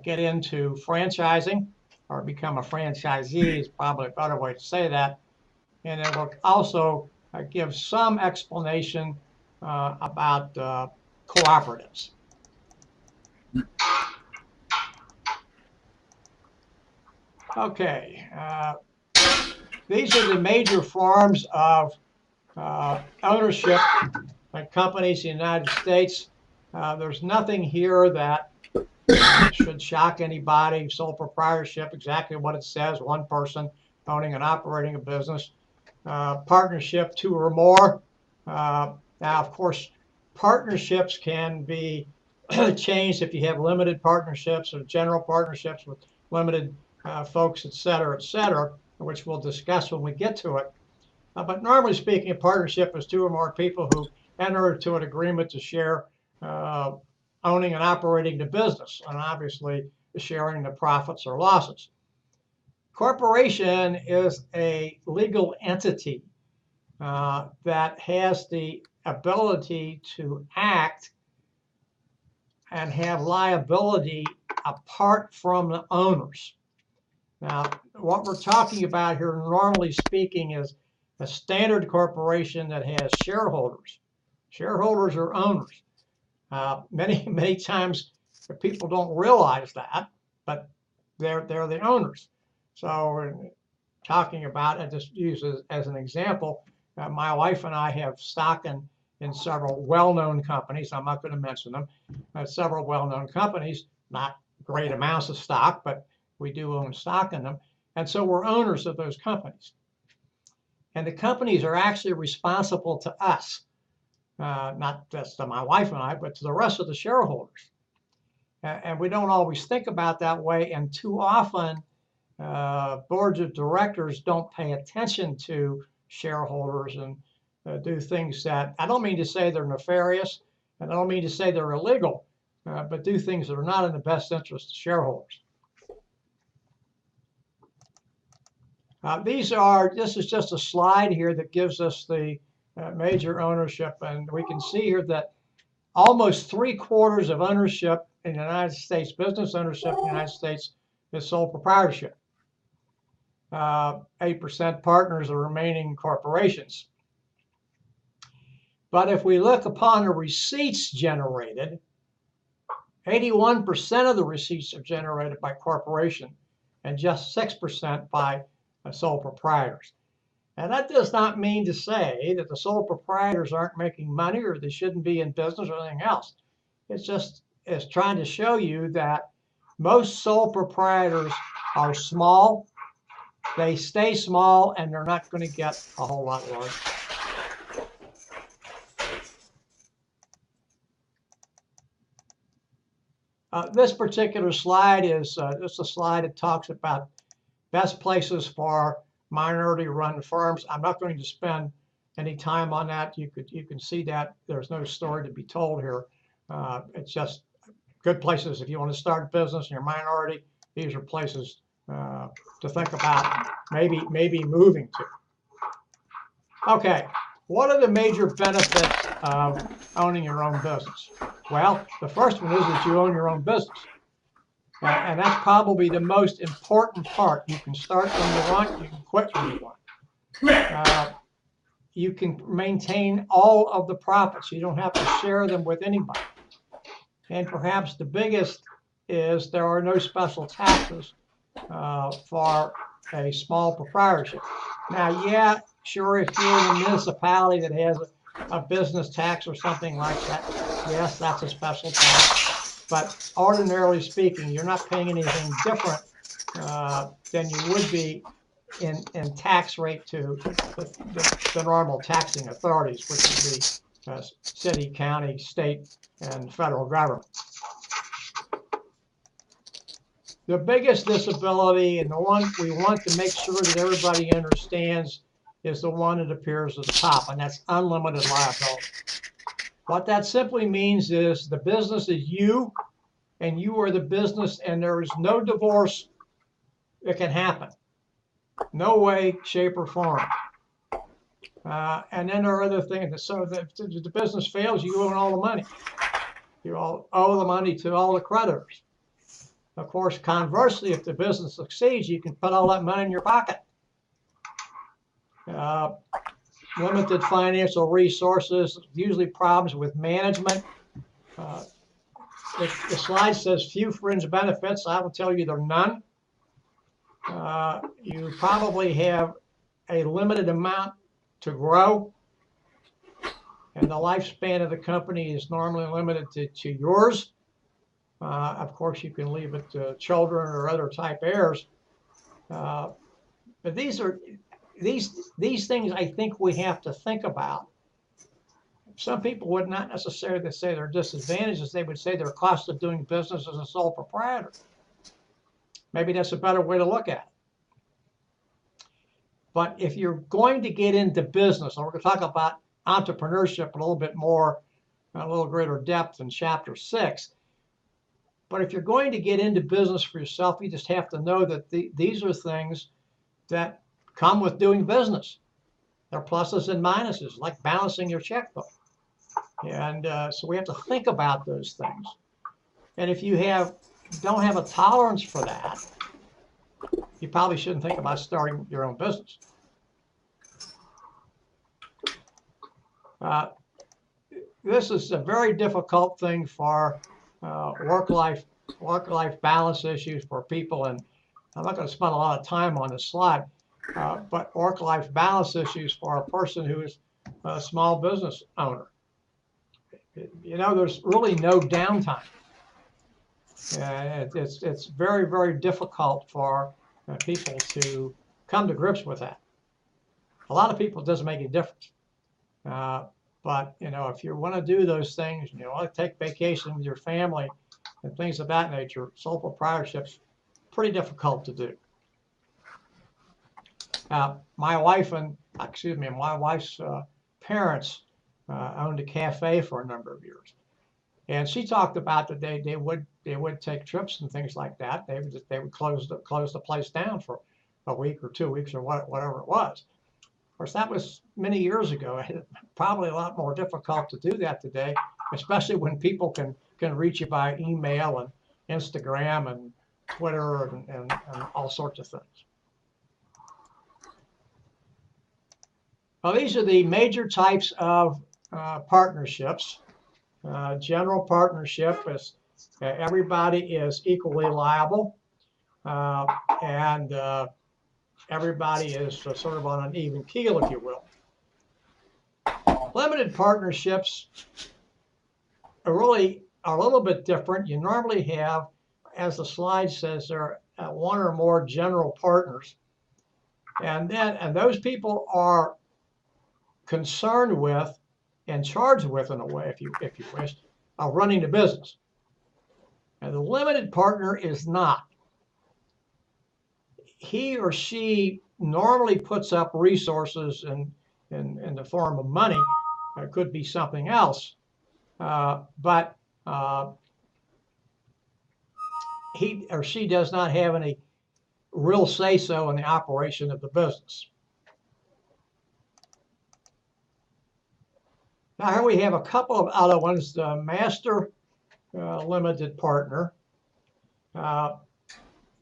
Speaker 1: get into franchising or become a franchisee is probably a better way to say that. And it will also give some explanation about cooperatives. Okay, these are the major forms of ownership by companies in the United States. There's nothing here that should shock anybody. Sole proprietorship, exactly what it says, one person owning and operating a business. Partnership, 2 or more. Now, of course, partnerships can be changed if you have limited partnerships or general partnerships with limited folks, et cetera, which we'll discuss when we get to it. But normally speaking, a partnership is 2 or more people who enter into an agreement to share owning and operating the business, and obviously sharing the profits or losses. Corporation is a legal entity that has the ability to act and have liability apart from the owners. Now, what we're talking about here, normally speaking, is a standard corporation that has shareholders. Shareholders are owners. Many times people don't realize that, but they're the owners. So we're talking about, I just use it as an example, my wife and I have stock in several well-known companies. I'm not going to mention them. Several well-known companies, not great amounts of stock, but we do own stock in them. And so we're owners of those companies. And the companies are actually responsible to us, not just to my wife and I, but to the rest of the shareholders. And we don't always think about that way. And too often, boards of directors don't pay attention to shareholders and do things that, I don't mean to say they're nefarious, and I don't mean to say they're illegal, but do things that are not in the best interest of shareholders. This is just a slide here that gives us the major ownership, and we can see here that almost 3/4 of ownership in the United States, business ownership in the United States, is sole proprietorship. 8% partners are remaining corporations. But if we look upon the receipts generated, 81% of the receipts are generated by corporation and just 6% by sole proprietors. And that does not mean to say that the sole proprietors aren't making money or they shouldn't be in business or anything else. It's trying to show you that most sole proprietors are small. They stay small and they're not going to get a whole lot larger. This particular slide is just a slide that talks about best places for minority-run firms. I'm not going to spend any time on that. You can see that there's no story to be told here. It's just good places if you want to start a business and you're minority. These are places to think about maybe moving to. Okay, what are the major benefits of owning your own business? Well, the first one is that you own your own business. And that's probably the most important part. You can start when you want, you can quit when you want. You can maintain all of the profits. You don't have to share them with anybody. And perhaps the biggest is there are no special taxes for a small proprietorship. Now, yeah, sure, if you're in a municipality that has a business tax or something like that, yes, that's a special tax. But ordinarily speaking, you're not paying anything different than you would be in tax rate to the normal taxing authorities, which would be city, county, state, and federal government. The biggest disability, and the one we want to make sure that everybody understands, is the one that appears at the top, and that's unlimited liability. What that simply means is the business is you, and you are the business, and there is no divorce that can happen. No way, shape, or form. And then there are other things. So if the business fails, you own all the money. You all owe the money to all the creditors. Of course, conversely, if the business succeeds, you can put all that money in your pocket. Limited financial resources, usually problems with management. The slide says few fringe benefits. I will tell you there are none. You probably have a limited amount to grow, and the lifespan of the company is normally limited to yours. Of course, you can leave it to children or other type heirs. But these things I think we have to think about. Some people would not necessarily say they're disadvantages. They would say they're cost of doing business as a sole proprietor. Maybe that's a better way to look at it. But if you're going to get into business, and we're going to talk about entrepreneurship a little bit more, a little greater depth in Chapter 6. But if you're going to get into business for yourself, you just have to know that these are things that come with doing business. There are pluses and minuses, like balancing your checkbook. And so we have to think about those things. And if you don't have a tolerance for that, you probably shouldn't think about starting your own business. This is a very difficult thing for work-life balance issues for people, and I'm not going to spend a lot of time on this slide, but work-life balance issues for a person who is a small business owner. You know, there's really no downtime. It's very, very difficult for people to come to grips with that. A lot of people, it doesn't make a difference. But, you know, if you want to do those things, you want to take vacation with your family and things of that nature, sole proprietorship's pretty difficult to do. My wife's parents owned a cafe for a number of years. And she talked about that they would take trips and things like that. They would close the place down for a week or 2 weeks or whatever it was. Of course, that was many years ago. It's probably a lot more difficult to do that today, especially when people can reach you by email and Instagram and Twitter and all sorts of things. Well, these are the major types of partnerships. General partnership is everybody is equally liable, and everybody is sort of on an even keel, if you will. Limited partnerships are really a little bit different. You normally have, as the slide says, there are one or more general partners, and those people are concerned with and charged with, in a way, if you wish, of running the business. And the limited partner is not. He or she normally puts up resources in the form of money. It could be something else, but he or she does not have any real say-so in the operation of the business. Now here we have a couple of other ones. The master limited partner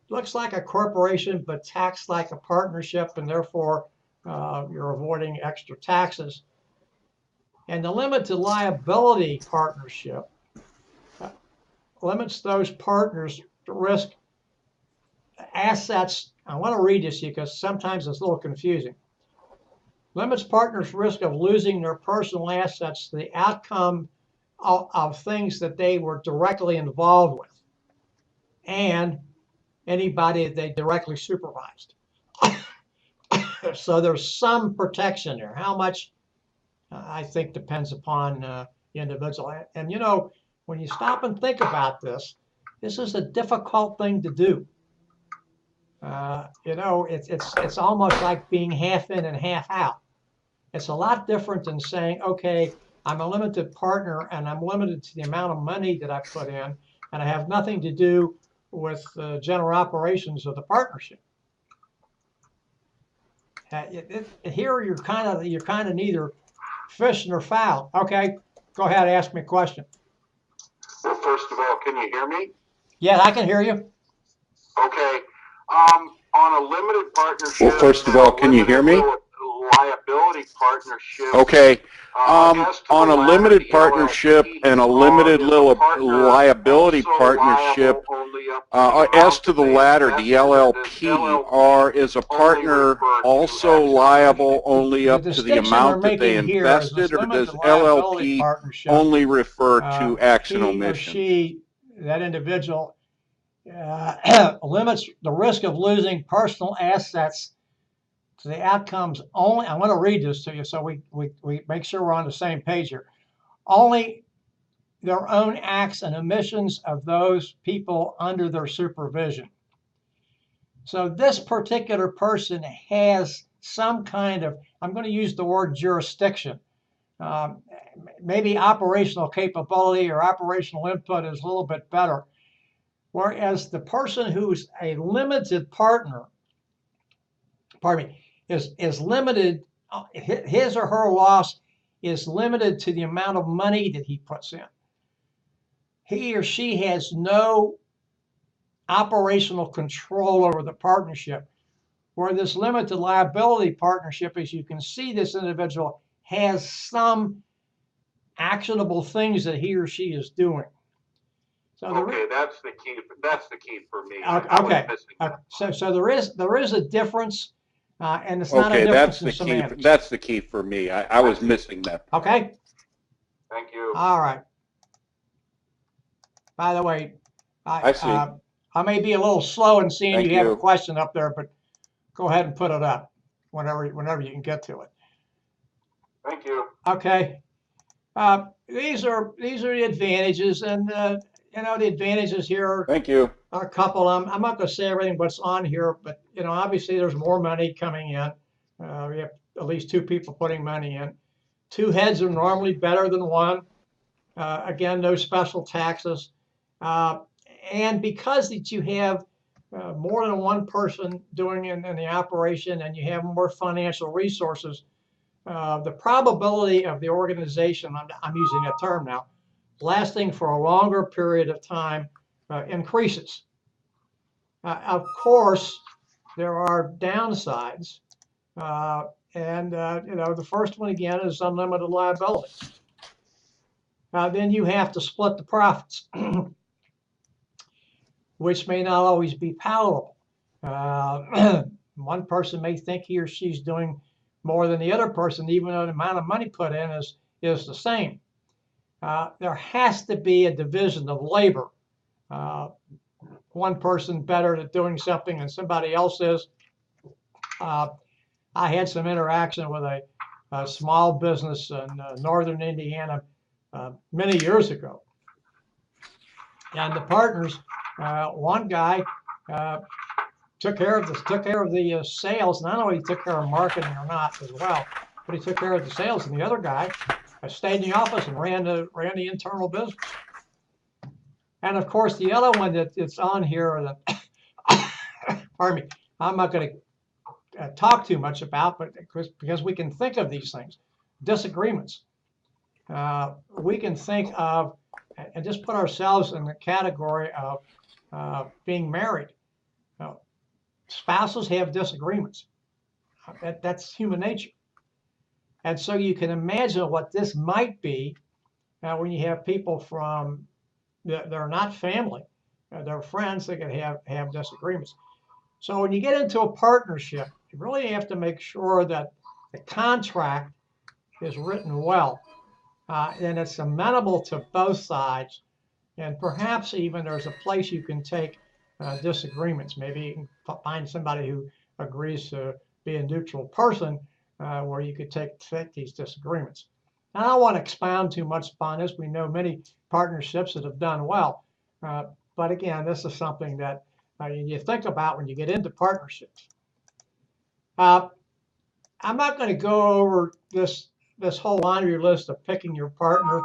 Speaker 1: looks like a corporation but taxed like a partnership, and therefore you're avoiding extra taxes. And the limited liability partnership limits those partners to risk assets. I want to read this to you because sometimes it's a little confusing. Limits partners' risk of losing their personal assets to the outcome of things that they were directly involved with and anybody that they directly supervised. So there's some protection there. How much, I think, depends upon the individual. And you know, when you stop and think about this, this is a difficult thing to do. You know, it's almost like being half in and half out. It's a lot different than saying, okay, I'm a limited partner and I'm limited to the amount of money that I put in, and I have nothing to do with the general operations of the partnership. Here you're kind of neither fish nor fowl. Okay, go ahead, ask me a question.
Speaker 3: Well, first of all, can you hear me?
Speaker 1: Yeah, I can hear you.
Speaker 3: Okay. On a limited partnership.
Speaker 2: Well, first of all, can you hear me?
Speaker 3: Liability partnership.
Speaker 2: Okay. On a limited partnership and a limited liability partnership, as to the latter, the LLP is a partner also liable only up to the amount that they invested, or does LLP only refer to acts and omission?
Speaker 1: He or she, that individual, limits the risk of losing personal assets to the outcomes only. I'm going to read this to you so we make sure we're on the same page here. Only their own acts and omissions of those people under their supervision. So this particular person has some kind of, I'm going to use the word jurisdiction. Maybe operational capability or operational input is a little bit better. Whereas the person who's a limited partner, pardon me, is limited, his or her loss is limited to the amount of money that he puts in. He or she has no operational control over the partnership. Where this limited liability partnership, as you can see, this individual has some actionable things that he or she is doing. So
Speaker 3: okay, that's the key. That's the key for me.
Speaker 1: okay. So there is a difference, and it's not a
Speaker 2: Okay,
Speaker 1: difference
Speaker 2: that's
Speaker 1: in
Speaker 2: the key.
Speaker 1: semantics.
Speaker 2: That's the key for me. I was missing that.
Speaker 1: Okay.
Speaker 3: Thank you.
Speaker 1: All right. By the way,
Speaker 2: I see.
Speaker 1: I may be a little slow in seeing
Speaker 2: Thank
Speaker 1: you have a
Speaker 2: you.
Speaker 1: question up there, but go ahead and put it up whenever you can get to it.
Speaker 3: Thank you.
Speaker 1: Okay. These are the advantages, and you know, the advantages here
Speaker 2: Thank you.
Speaker 1: are a couple. I'm not going to say everything what's on here, but you know, obviously there's more money coming in. We have at least 2 people putting money in. 2 heads are normally better than 1. Again, no special taxes, and because that you have more than 1 person doing in the operation, and you have more financial resources. The probability of the organization, I'm using a term now, lasting for a longer period of time increases. Of course, there are downsides. You know, the first one again is unlimited liability. Then you have to split the profits, which may not always be palatable. One person may think he or she's doing more than the other person, even though the amount of money put in is the same. There has to be a division of labor. One person better at doing something than somebody else is. I had some interaction with a small business in northern Indiana many years ago. And the partners, one guy took care of the sales. Not only took care of marketing or not as well, but he took care of the sales. And the other guy stayed in the office and ran the internal business. And of course, the other one that's on here, pardon me, I'm not going to talk too much about, but because we can think of these things, disagreements. We can think of and just put ourselves in the category of being married. Spouses have disagreements. That's human nature. And so you can imagine what this might be when you have people from that are not family, they're friends, they can have disagreements. So when you get into a partnership, you really have to make sure that the contract is written well, and it's amenable to both sides, and perhaps even there's a place you can take disagreements. Maybe you can find somebody who agrees to be a neutral person where you could take these disagreements. I don't want to expound too much upon this. We know many partnerships that have done well. But again, this is something that you think about when you get into partnerships. I'm not going to go over this whole laundry list of picking your partner,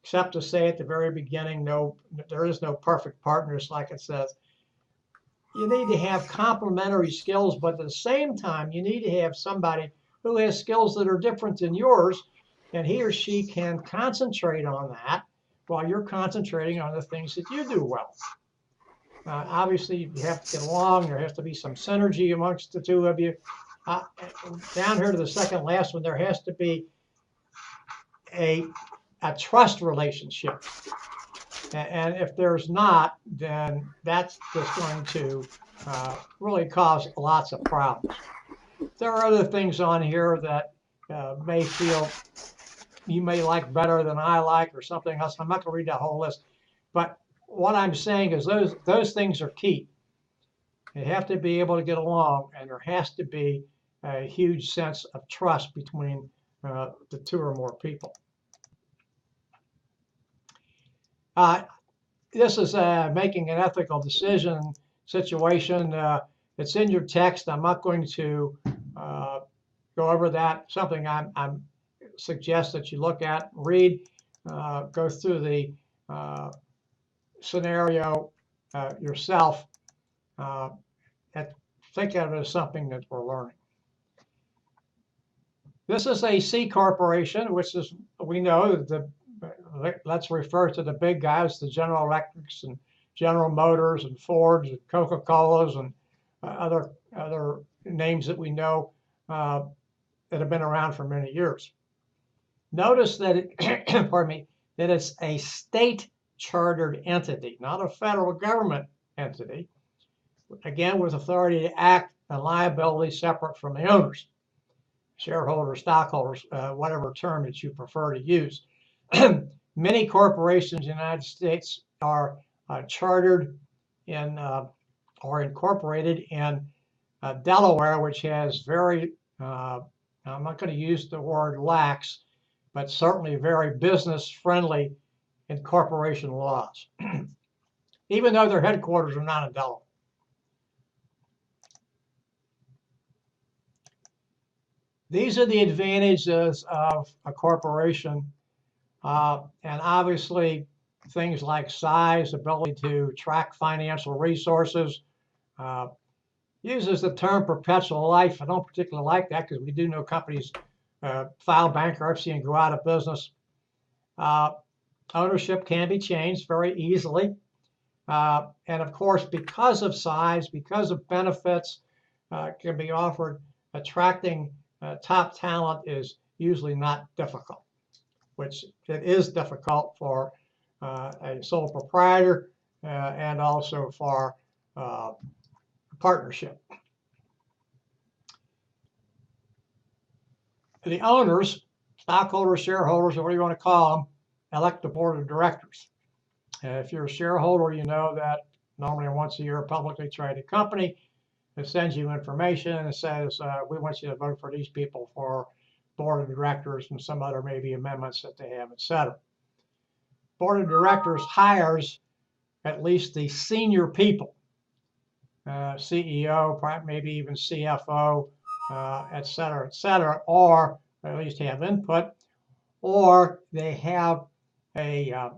Speaker 1: except to say at the very beginning, no, there is no perfect partners, like it says. You need to have complementary skills, but at the same time, you need to have somebody who has skills that are different than yours, and he or she can concentrate on that while you're concentrating on the things that you do well. Obviously, you have to get along. There has to be some synergy amongst the 2 of you. Down here to the second last one, there has to be a trust relationship. And if there's not, then that's just going to really cause lots of problems. There are other things on here that may feel you may like better than I like or something else. I'm not going to read that whole list. But what I'm saying is those things are key. You have to be able to get along, and there has to be a huge sense of trust between the 2 or more people. This is making an ethical decision situation. It's in your text. I'm not going to go over that. Something I'm suggest that you look at, read, go through the scenario yourself, and think of it as something that we're learning. This is a C corporation, which is, we know, let's refer to the big guys, the General Electrics and General Motors and Fords and Coca-Colas and other names that we know that have been around for many years. Notice that it, pardon me, that it's a state chartered entity, not a federal government entity, again with authority to act and liability separate from the owners, shareholders, stockholders, whatever term that you prefer to use. Many corporations in the United States are chartered in or incorporated in Delaware, which has very, I'm not going to use the word lax, but certainly very business-friendly incorporation laws, even though their headquarters are not in Delaware. These are the advantages of a corporation, and obviously things like size, ability to track financial resources, uses the term perpetual life. I don't particularly like that because we do know companies file bankruptcy and go out of business. Ownership can be changed very easily. And of course, because of size, because of benefits can be offered, attracting top talent is usually not difficult, which it is difficult for a sole proprietor and also for partnership. The owners, stockholders, shareholders, whatever you want to call them, elect the board of directors. If you're a shareholder, you know that normally once a year, a publicly traded company that sends you information and says, we want you to vote for these people for board of directors and some other maybe amendments that they have, etc. Board of directors hires at least the senior people, CEO, maybe even CFO, et cetera, or at least have input, or they have a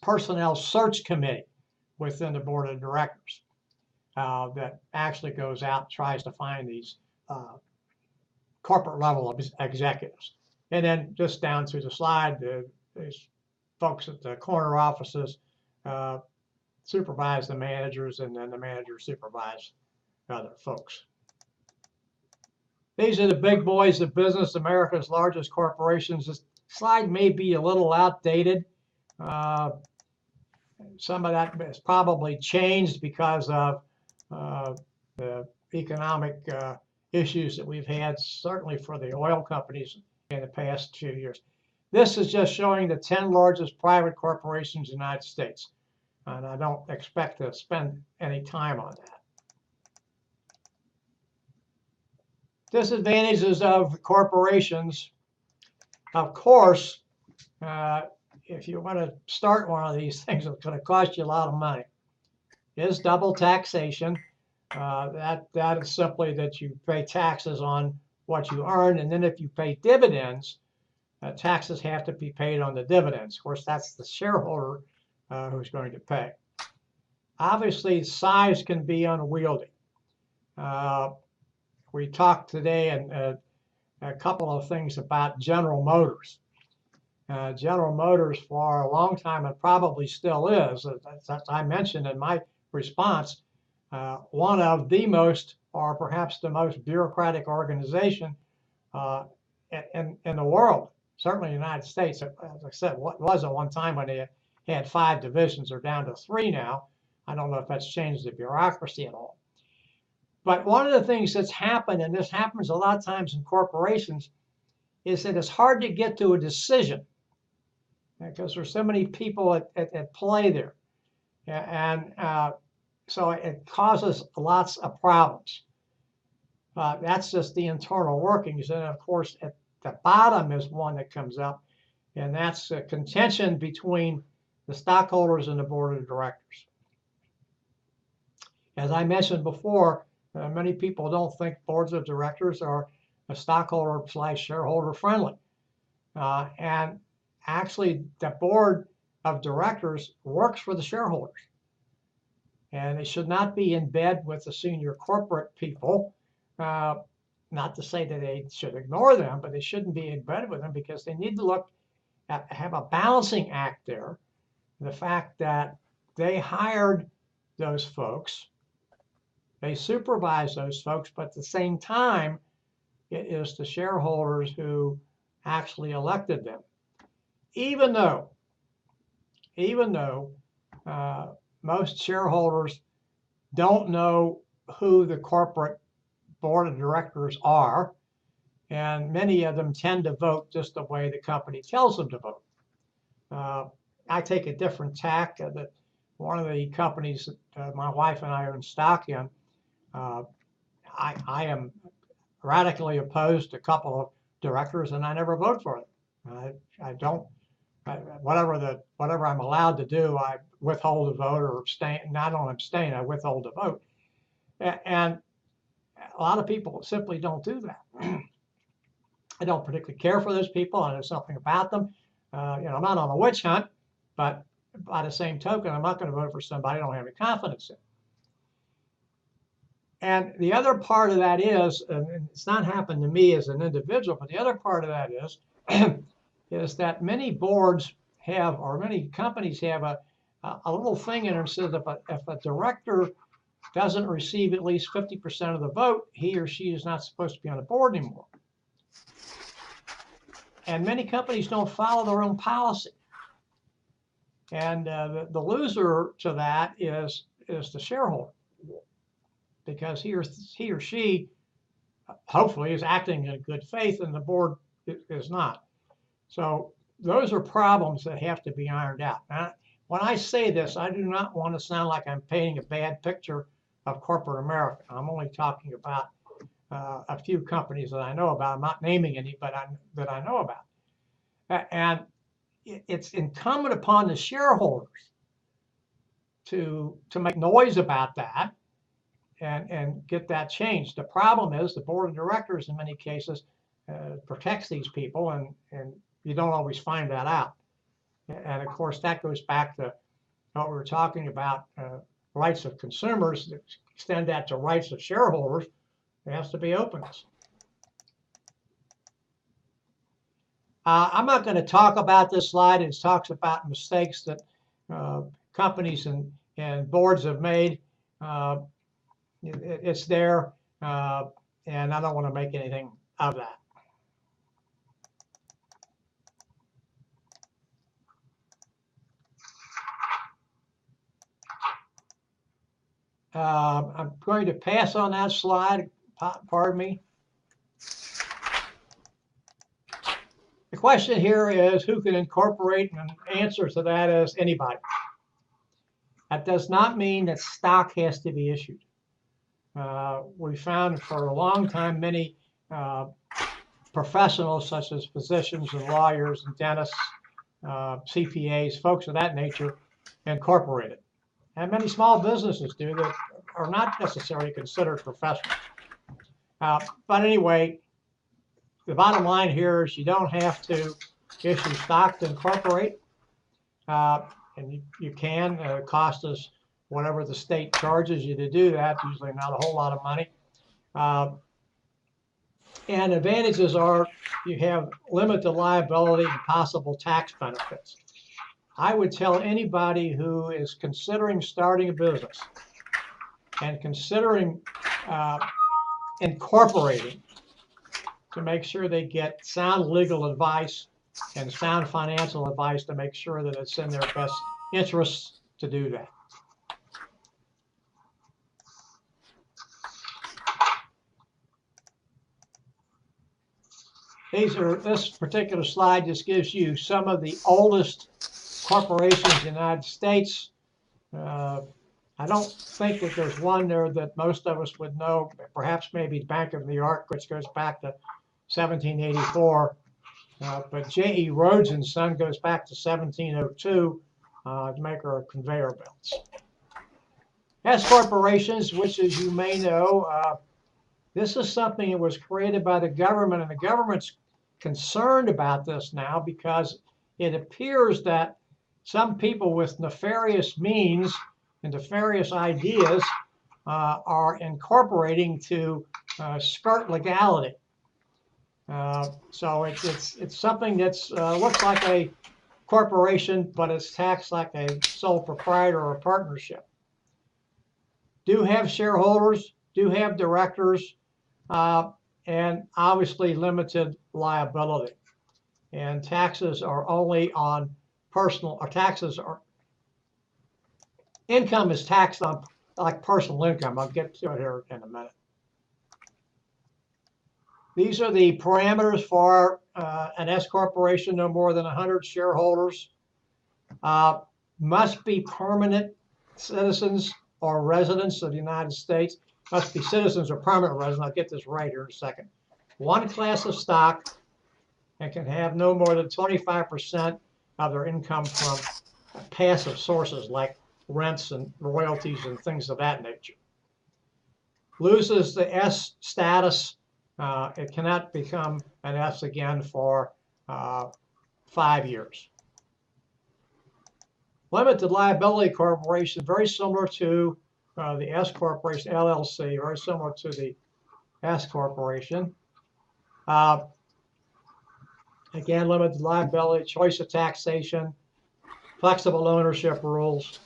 Speaker 1: personnel search committee within the board of directors that actually goes out and tries to find these corporate level executives. And then just down through the slide, these folks at the corner offices supervise the managers, and then the managers supervise other folks. These are the big boys of business, America's largest corporations. This slide may be a little outdated. Some of that has probably changed because of the economic issues that we've had, certainly for the oil companies in the past few years. This is just showing the 10 largest private corporations in the United States. And I don't expect to spend any time on that. Disadvantages of corporations. Of course, if you want to start one of these things, it's going to cost you a lot of money. Is double taxation. That is simply that you pay taxes on what you earn, and then if you pay dividends, taxes have to be paid on the dividends. Of course, that's the shareholder who's going to pay. Obviously, size can be unwieldy. We talked today and a couple of things about General Motors. General Motors for a long time, and probably still is, as I mentioned in my response, one of the most, or perhaps the most bureaucratic organization in the world, certainly in the United States. As I said, what was at one time when they had 5 divisions, they're down to 3 now. I don't know if that's changed the bureaucracy at all. But one of the things that's happened, and this happens a lot of times in corporations, is that it's hard to get to a decision because there's so many people at play there. And so it causes lots of problems. That's just the internal workings. And of course, at the bottom is one that comes up, and that's a contention between the stockholders and the board of directors. As I mentioned before, many people don't think boards of directors are a stockholder/shareholder friendly. And actually, the board of directors works for the shareholders. And they should not be in bed with the senior corporate people. Not to say that they should ignore them, but they shouldn't be in bed with them because they need to look at, have a balancing act there. The fact that they hired those folks, they supervised those folks, but at the same time, it is the shareholders who actually elected them. Even though most shareholders don't know who the corporate board of directors are, and many of them tend to vote just the way the company tells them to vote. I take a different tack that one of the companies that my wife and I own stock in, I am radically opposed to a couple of directors, and I never vote for them. I don't. Whatever I'm allowed to do, I withhold a vote or abstain. Not don't abstain, I withhold a vote. And a lot of people simply don't do that. I don't particularly care for those people. I know something about them. I'm not on a witch hunt, but by the same token, I'm not going to vote for somebody I don't have any confidence in. And the other part of that is, and it's not happened to me as an individual, but the other part of that is, is that many boards have, or many companies have a little thing in them that says if a director doesn't receive at least 50% of the vote, he or she is not supposed to be on the board anymore. And many companies don't follow their own policy. And the loser to that is the shareholder, because he or she hopefully is acting in good faith and the board is not. So those are problems that have to be ironed out. Now, when I say this, I do not want to sound like I'm painting a bad picture of corporate America. I'm only talking about a few companies that I know about. I'm not naming any, but that I know about. And it's incumbent upon the shareholders to make noise about that and get that changed. The problem is the board of directors in many cases protects these people, and you don't always find that out. And of course, that goes back to what we were talking about, rights of consumers. Extend that to rights of shareholders. There has to be openness. I'm not going to talk about this slide. It talks about mistakes that companies and boards have made. It's there, and I don't want to make anything of that. I'm going to pass on that slide. Pardon me. The question here is who can incorporate, and the answer to that is anybody. That does not mean that stock has to be issued. We found for a long time many professionals such as physicians and lawyers and dentists, CPAs, folks of that nature, incorporated. And many small businesses do that are not necessarily considered professionals. But anyway, the bottom line here is you don't have to issue stock to incorporate. And you can. It costs us whatever the state charges you to do that, usually not a whole lot of money. And advantages are you have limited liability and possible tax benefits. I would tell anybody who is considering starting a business and considering incorporating to make sure they get sound legal advice and sound financial advice to make sure that it's in their best interests to do that. This particular slide just gives you some of the oldest corporations in the United States. I don't think that there's one there that most of us would know, perhaps maybe Bank of New York, which goes back to 1784. But J.E. Rhodes and Son goes back to 1702, maker of conveyor belts. S corporations, which as you may know, this is something that was created by the government, and the government's concerned about this now because it appears that some people with nefarious means and nefarious ideas are incorporating to skirt legality. So it's something that's looks like corporation, but it's taxed like a sole proprietor or partnership. Do have shareholders, do have directors, and obviously limited liability. And taxes are only on personal, or income is taxed on like personal income. I'll get to it here in a minute. These are the parameters for an S corporation, no more than 100 shareholders, must be permanent citizens or residents of the United States, must be citizens or permanent residents. I'll get this right here in a second. One class of stock, and can have no more than 25% of their income from passive sources like rents and royalties and things of that nature. Loses the S status, it cannot become an S again for 5 years. Limited liability corporation, very similar to the S corporation, LLC, very similar to the S corporation. Again, limited liability, choice of taxation, flexible ownership rules,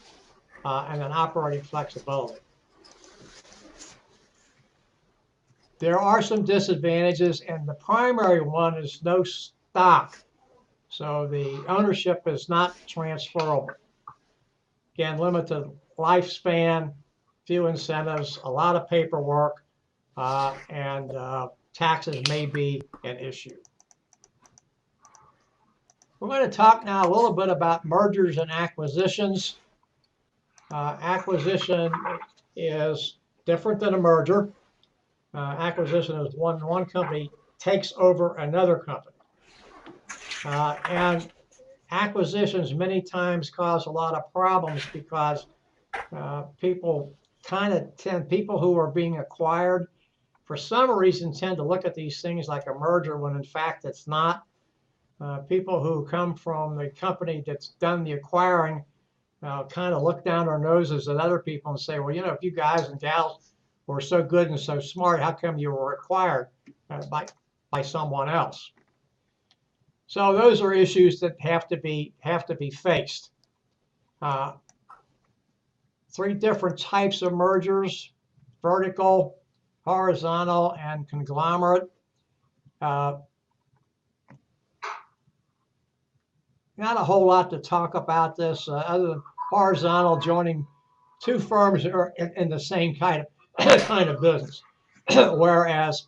Speaker 1: and then operating flexibility. There are some disadvantages, and the primary one is no stock. So the ownership is not transferable. Again, limited lifespan, few incentives, a lot of paperwork, and taxes may be an issue. We're going to talk now a little bit about mergers and acquisitions. Acquisition is different than a merger. Acquisition is when one company takes over another company. And acquisitions many times cause a lot of problems because people who are being acquired, for some reason, tend to look at these things like a merger when in fact it's not. People who come from the company that's done the acquiring kind of look down their noses at other people and say, well, you know, if you guys and gals were so good and so smart, how come you were acquired by someone else? So those are issues that have to be faced. 3 different types of mergers: vertical, horizontal, and conglomerate. Not a whole lot to talk about this other than horizontal, joining 2 firms that are in the same kind of business, whereas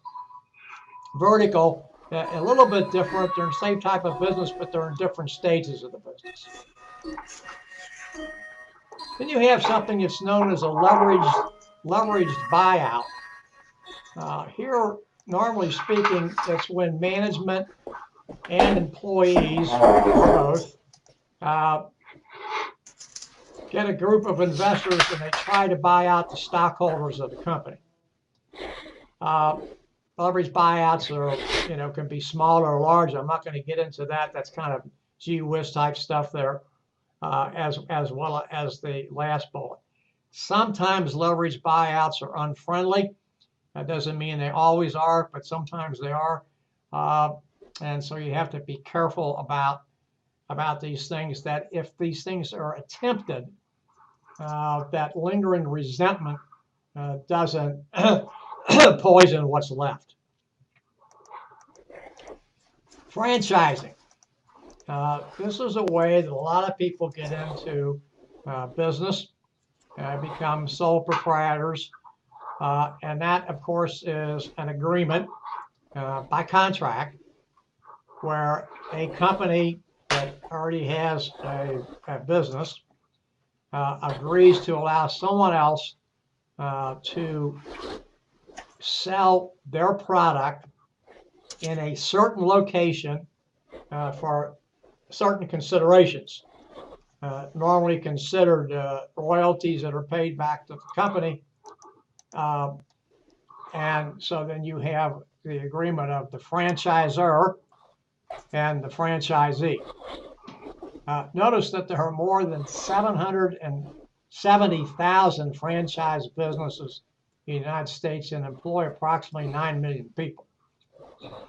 Speaker 1: vertical, a little bit different. They're the same type of business, but they're in different stages of the business. Then you have something that's known as a leveraged buyout. Here, normally speaking, it's when management and employees both get a group of investors and they try to buy out the stockholders of the company. Leveraged buyouts are, can be small or large. I'm not going to get into that. That's kind of gee whiz type stuff there, as well as the last bullet. Sometimes leveraged buyouts are unfriendly. That doesn't mean they always are, but sometimes they are. And so you have to be careful about these things, that if these things are attempted, that lingering resentment doesn't poison what's left. Franchising. This is a way that a lot of people get into business, become sole proprietors, and that, of course, is an agreement by contract where a company that already has a business agrees to allow someone else to sell their product in a certain location for certain considerations, normally considered royalties that are paid back to the company. And so then you have the agreement of the franchisor and the franchisee. Notice that there are more than 770,000 franchise businesses in the United States and employ approximately 9 million people.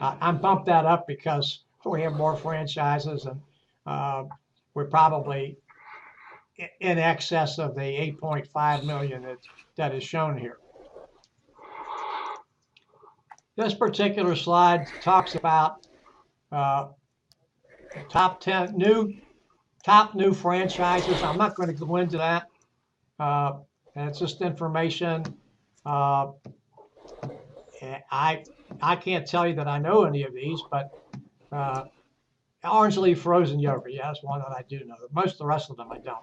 Speaker 1: I bumped that up because we have more franchises, and we're probably in excess of the 8.5 million that is shown here. This particular slide talks about top 10 new franchises. I'm not going to go into that. It's just information. I can't tell you that I know any of these, but Orange Leaf frozen yogurt, yeah, that's one that I do know. Most of the rest of them I don't.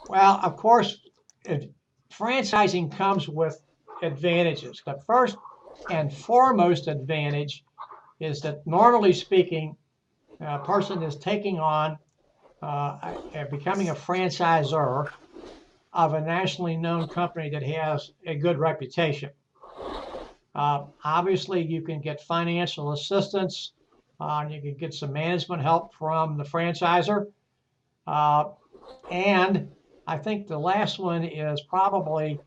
Speaker 1: Well, of course, franchising comes with advantages. The first and foremost advantage is that, normally speaking, a person is taking on becoming a franchisor of a nationally known company that has a good reputation. Obviously, you can get financial assistance, and you can get some management help from the franchisor. And I think the last one is probably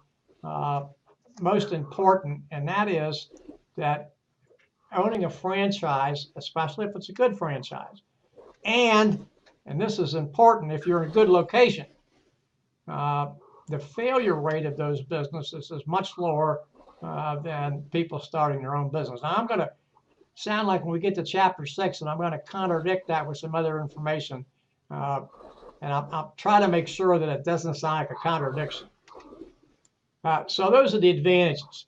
Speaker 1: most important, and that is that owning a franchise, especially if it's a good franchise, and this is important, if you're in a good location, the failure rate of those businesses is much lower than people starting their own business. Now, I'm going to sound like when we get to chapter 6, and I'm going to contradict that with some other information, and I'll try to make sure that it doesn't sound like a contradiction. So those are the advantages.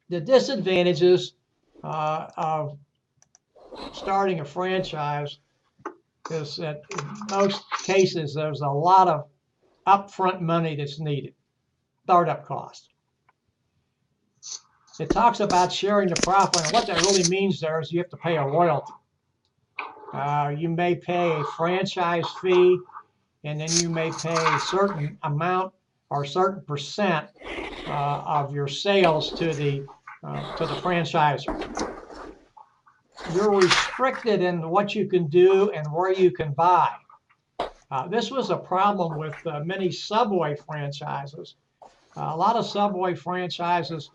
Speaker 1: The disadvantages of starting a franchise is that in most cases there's a lot of upfront money that's needed, startup cost. It talks about sharing the profit, and what that really means there is you have to pay a royalty. You may pay a franchise fee, and then you may pay a certain amount or a certain percent of your sales to the franchisor. You're restricted in what you can do and where you can buy. This was a problem with many Subway franchises. A lot of Subway franchises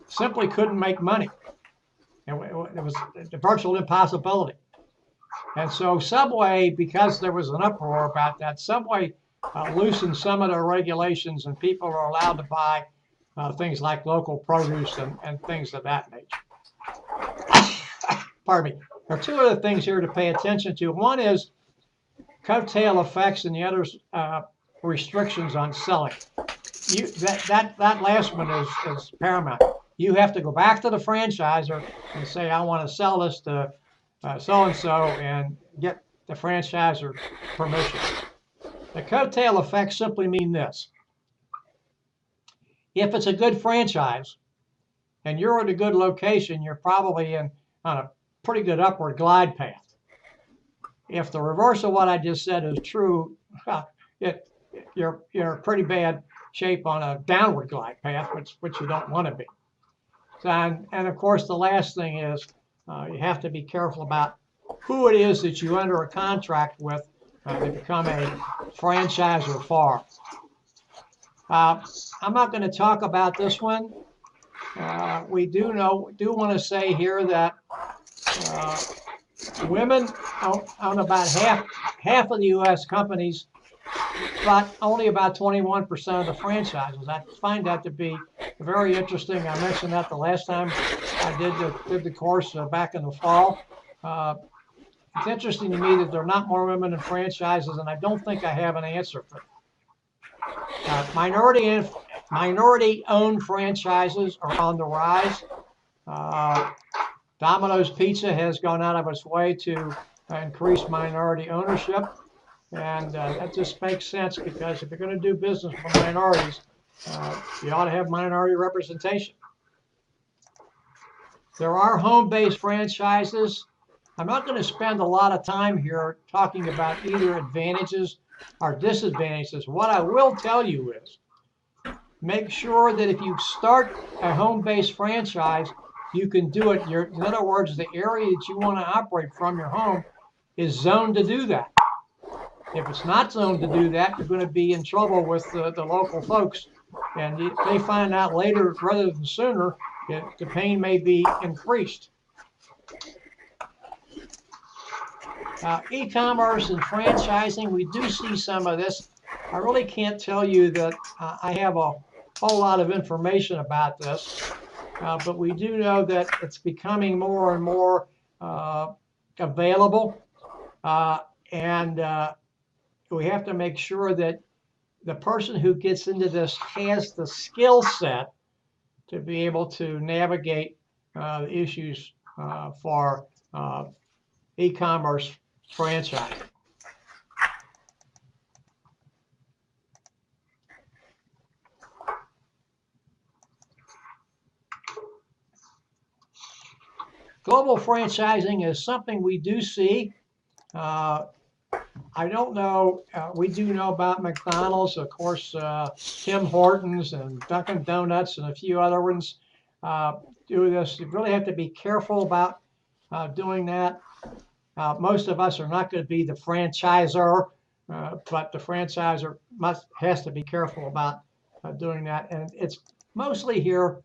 Speaker 1: simply couldn't make money. It was a virtual impossibility. And so Subway, because there was an uproar about that, Subway loosened some of their regulations, and people are allowed to buy things like local produce and things of that nature. Pardon me. There are two other things here to pay attention to. One is coattail effects, and the other is restrictions on selling. That last one is paramount. You have to go back to the franchisor and say, I want to sell this to so-and-so, and get the franchisor permission. The coattail effects simply mean this. If it's a good franchise and you're in a good location, you're probably on a pretty good upward glide path. If the reverse of what I just said is true, you're in pretty bad shape on a downward glide path, which you don't want to be. And of course, the last thing is you have to be careful about who it is that you enter a contract with to become a franchisor for. I'm not going to talk about this one. We do want to say here that women own about half of the U.S. companies, but only about 21% of the franchises. I find that to be very interesting. I mentioned that the last time I did the course back in the fall. It's interesting to me that there are not more women in franchises, and I don't think I have an answer for it. Minority-owned franchises are on the rise. Domino's Pizza has gone out of its way to increase minority ownership, and that just makes sense, because if you're going to do business with minorities, you ought to have minority representation. There are home-based franchises. I'm not going to spend a lot of time here talking about either advantages or disadvantages. What I will tell you is, make sure that if you start a home-based franchise, you can do it. In other words, the area that you want to operate from your home is zoned to do that. If it's not zoned to do that, you're going to be in trouble with the local folks. And if they find out later rather than sooner, the pain may be increased. E-commerce and franchising, we do see some of this. I really can't tell you that I have a whole lot of information about this, but we do know that it's becoming more and more available, and we have to make sure that the person who gets into this has the skill set to be able to navigate the issues for e-commerce franchising. Global franchising is something we do see. I don't know, we do know about McDonald's, of course, Tim Hortons and Dunkin' Donuts and a few other ones do this. You really have to be careful about doing that. Most of us are not going to be the franchisor, but the franchisor has to be careful about doing that. And it's mostly here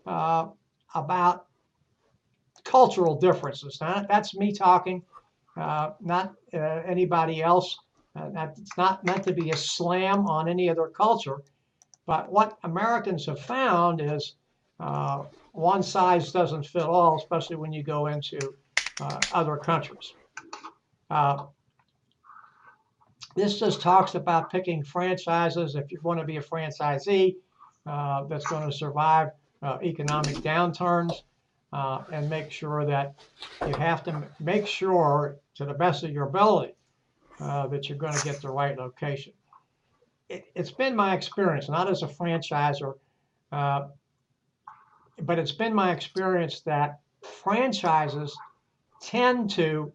Speaker 1: about cultural differences. Now, that's me talking, not anybody else. It's not meant to be a slam on any other culture. But what Americans have found is one size doesn't fit all, especially when you go into other countries. This just talks about picking franchises if you want to be a franchisee that's going to survive economic downturns, and make sure that you have to make sure to the best of your ability that you're going to get the right location. It's been my experience, not as a franchisor, but it's been my experience that franchises tend to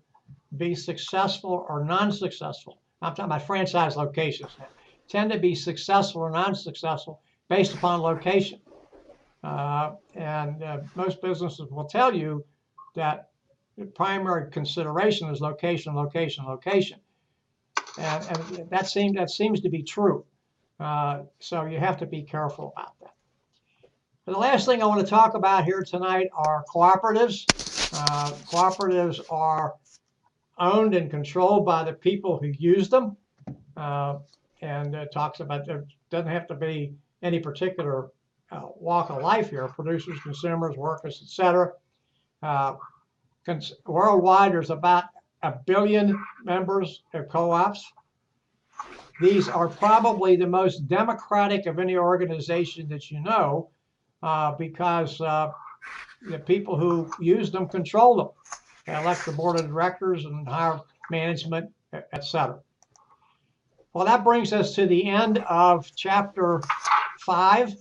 Speaker 1: be successful or non-successful. I'm talking about franchise locations now. Tend to be successful or non-successful based upon location. And most businesses will tell you that the primary consideration is location, location, location. And that seems to be true. So you have to be careful about that. And the last thing I want to talk about here tonight are cooperatives. Cooperatives are owned and controlled by the people who use them. And it talks about, there doesn't have to be any particular walk of life here, producers, consumers, workers, etc. Worldwide, there's about 1 billion members of co-ops. These are probably the most democratic of any organization that you know, because the people who use them control them. They elect the board of directors and hire management, etc. Well, that brings us to the end of chapter 5.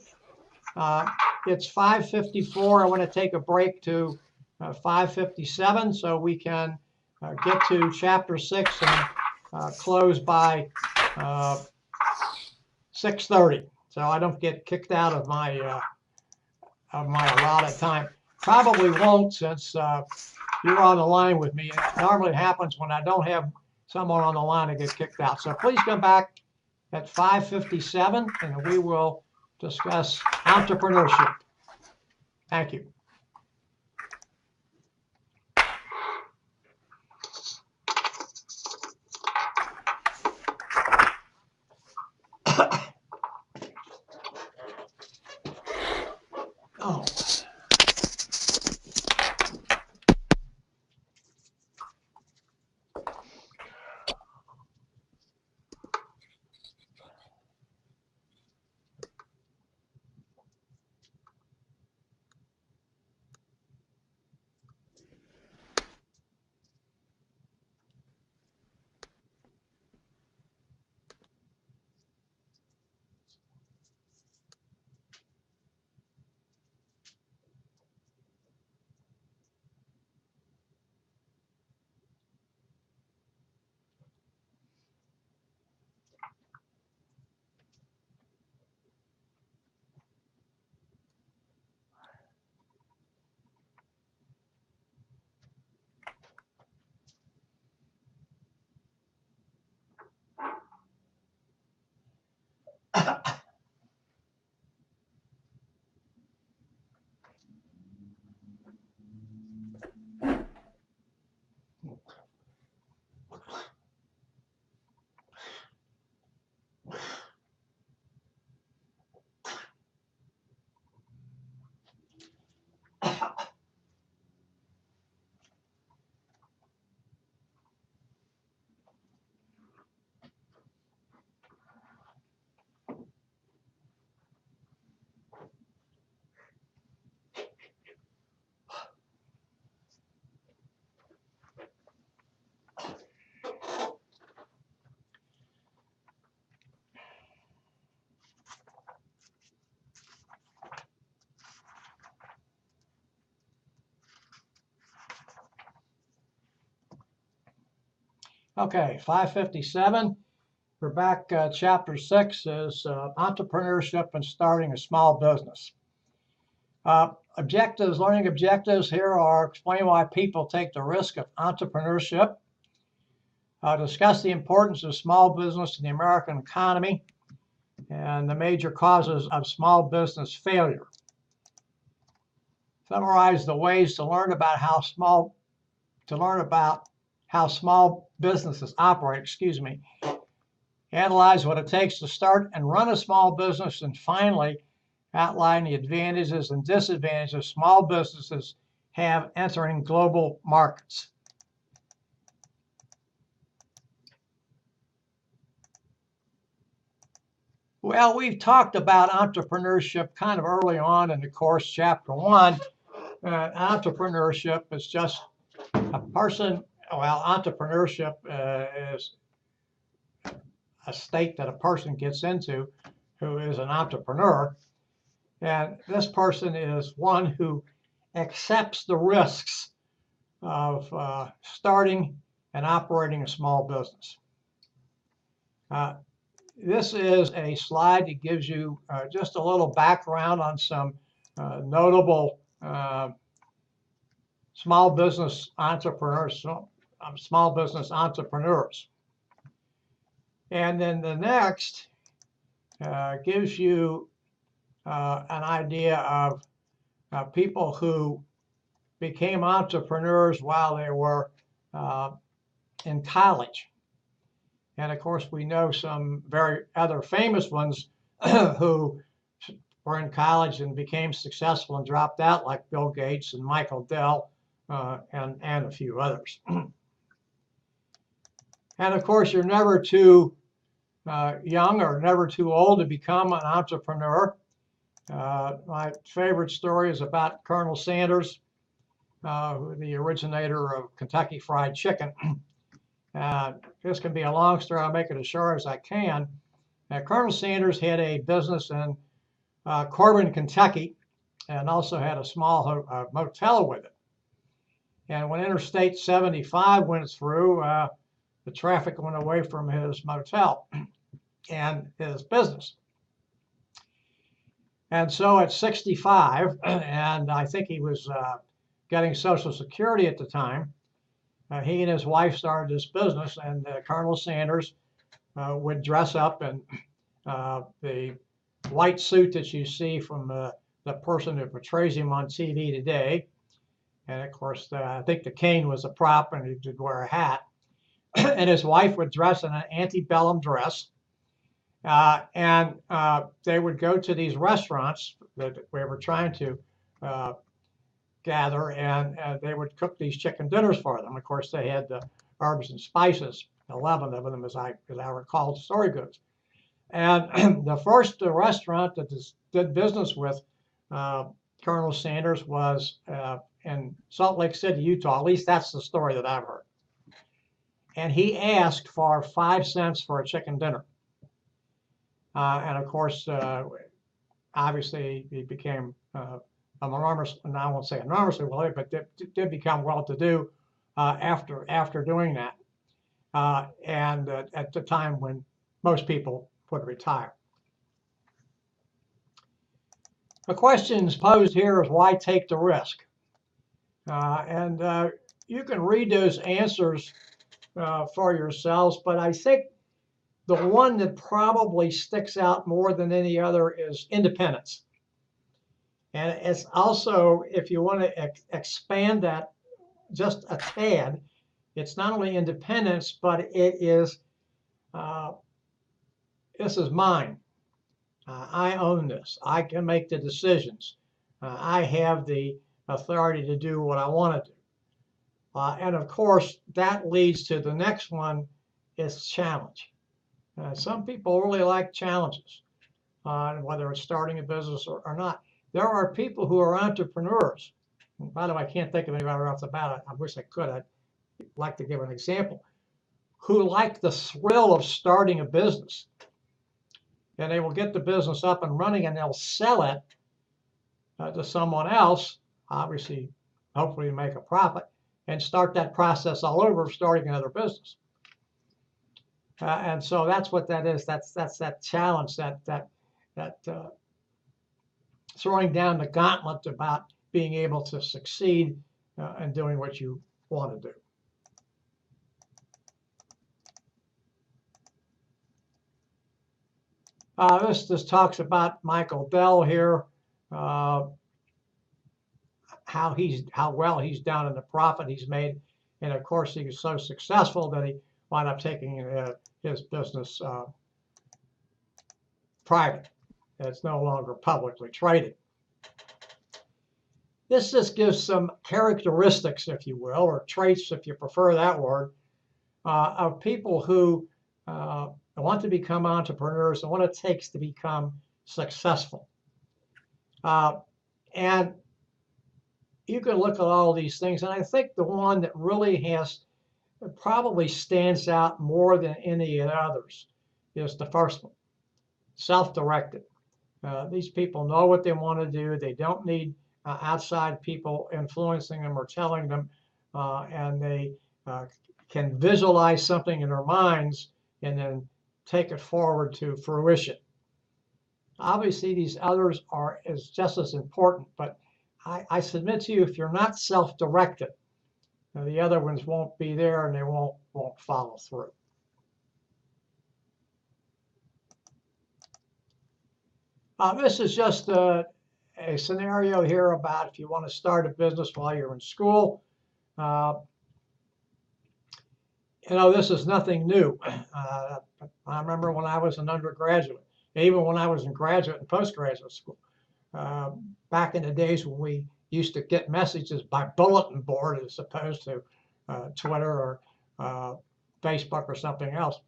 Speaker 1: It's 5:54. I want to take a break to 5:57 so we can get to chapter 6 and close by 6:30, so I don't get kicked out of my allotted time. Probably won't, since you're on the line with me. It normally happens when I don't have someone on the line to get kicked out. So please come back at 5:57 and we will discuss entrepreneurship. Thank you. Oh. Okay, 557. We're back. Chapter 6 is entrepreneurship and starting a small business. Objectives, learning objectives here are explain why people take the risk of entrepreneurship, discuss the importance of small business in the American economy, and the major causes of small business failure. Summarize the ways to learn about how small businesses operate, analyze what it takes to start and run a small business, and finally, outline the advantages and disadvantages small businesses have entering global markets. Well, we've talked about entrepreneurship kind of early on in the course, chapter 1. Entrepreneurship is just a person, entrepreneurship is a state that a person gets into who is an entrepreneur. And this person is one who accepts the risks of starting and operating a small business. This is a slide that gives you just a little background on some notable small business entrepreneurs. And then the next gives you an idea of people who became entrepreneurs while they were in college. And of course, we know some very other famous ones who were in college and became successful and dropped out, like Bill Gates and Michael Dell and a few others. And of course, you're never too young or never too old to become an entrepreneur. My favorite story is about Colonel Sanders, the originator of Kentucky Fried Chicken. This can be a long story. I'll make it as short as I can. Colonel Sanders had a business in Corbin, Kentucky, and also had a small motel with it. And when Interstate 75 went through, the traffic went away from his motel and his business. And so at 65, and I think he was getting Social Security at the time, he and his wife started this business, and Colonel Sanders would dress up in the white suit that you see from the person who portrays him on TV today. And of course, I think the cane was a prop, and he did wear a hat. And his wife would dress in an antebellum dress. And they would go to these restaurants that we were trying to gather, and they would cook these chicken dinners for them. Of course, they had the herbs and spices, 11 of them, as I recall the story goes. And the first restaurant that did business with Colonel Sanders was in Salt Lake City, Utah. At least that's the story that I've heard. And he asked for 5 cents for a chicken dinner. And of course, obviously, he became enormous, and I won't say enormously wealthy, but did become well-to-do after doing that. And at the time when most people would retire. The questions posed here is why take the risk? And you can read those answers for yourselves, but I think the one that probably sticks out more than any other is independence. And it's also, if you want to expand that just a tad, it's not only independence, but it is, this is mine. I own this. I can make the decisions. I have the authority to do what I want to do. And of course, that leads to the next one is challenge. Some people really like challenges, whether it's starting a business or not. There are people who are entrepreneurs. And by the way, I can't think of anybody right off the bat. I wish I could. I'd like to give an example. Who like the thrill of starting a business. And they will get the business up and running, and they'll sell it to someone else, obviously, hopefully make a profit, and start that process all over of starting another business. And so that's what that is. That's that challenge, that throwing down the gauntlet about being able to succeed and doing what you want to do. This talks about Michael Dell here, how well he's done and the profit he's made, and of course he was so successful that he wound up taking his business private. It's no longer publicly traded. This just gives some characteristics, if you will, or traits, if you prefer that word, of people who want to become entrepreneurs and what it takes to become successful. And you can look at all these things, and I think the one that really probably stands out more than any of the others is the first one, self-directed. These people know what they want to do. They don't need outside people influencing them or telling them, and they can visualize something in their minds and then take it forward to fruition. Obviously, these others are just as important, but I submit to you, if you're not self-directed, the other ones won't be there and they won't follow through. This is just a scenario here about if you want to start a business while you're in school. This is nothing new. I remember when I was an undergraduate, even when I was in graduate and postgraduate school, back in the days when we used to get messages by bulletin board as opposed to Twitter or Facebook or something else.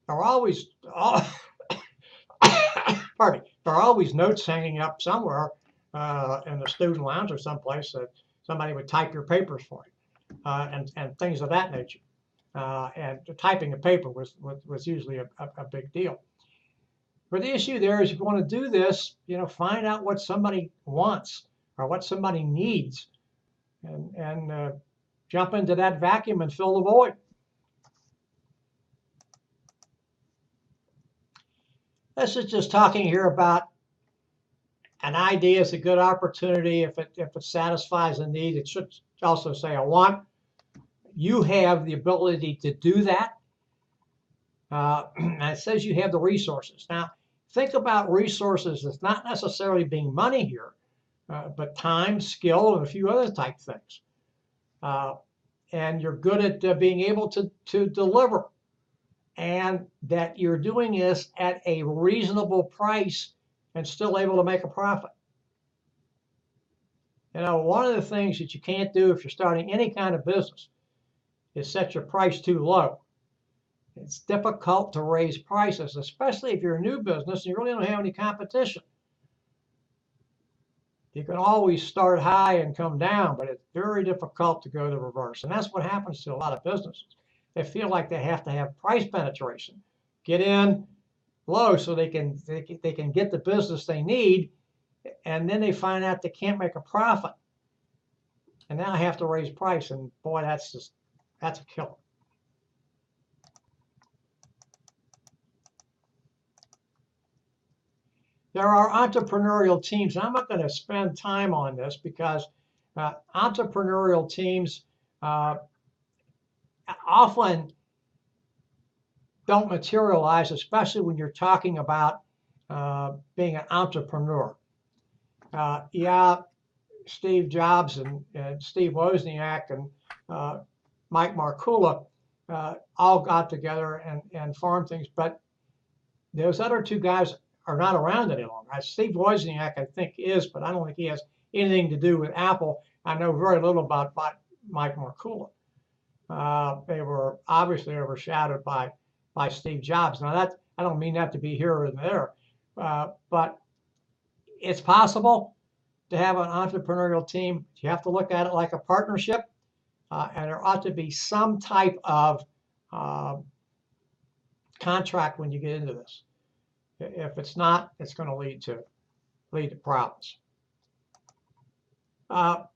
Speaker 1: There are always, pardon me, there are always notes hanging up somewhere in the student lounge or someplace that somebody would type your papers for you and things of that nature. And typing a paper was usually a big deal. But the issue there is if you want to do this, find out what somebody wants or what somebody needs and jump into that vacuum and fill the void. This is just talking here about an idea is a good opportunity if it satisfies a need. It should also say a want. You have the ability to do that. And it says you have the resources. Now, think about resources as not necessarily being money here, but time, skill, and a few other type things. And you're good at being able to deliver. And that you're doing this at a reasonable price and still able to make a profit. One of the things that you can't do if you're starting any kind of business is set your price too low. It's difficult to raise prices, especially if you're a new business and you really don't have any competition. You can always start high and come down, but it's very difficult to go the reverse. And that's what happens to a lot of businesses. They feel like they have to have price penetration, get in low so they can get the business they need, and then they find out they can't make a profit. And now I have to raise price, and boy, that's a killer. There are entrepreneurial teams. I'm not going to spend time on this because entrepreneurial teams often don't materialize, especially when you're talking about being an entrepreneur. Steve Jobs and Steve Wozniak and Mike Markula all got together and formed things, but those other two guys are not around any longer. Steve Wozniak, I think, is, but I don't think he has anything to do with Apple. I know very little about Mike Markula. They were obviously overshadowed by Steve Jobs. Now, I don't mean that to be here or there, but it's possible to have an entrepreneurial team. You have to look at it like a partnership, and there ought to be some type of contract when you get into this. If it's not, it's going to lead to problems. A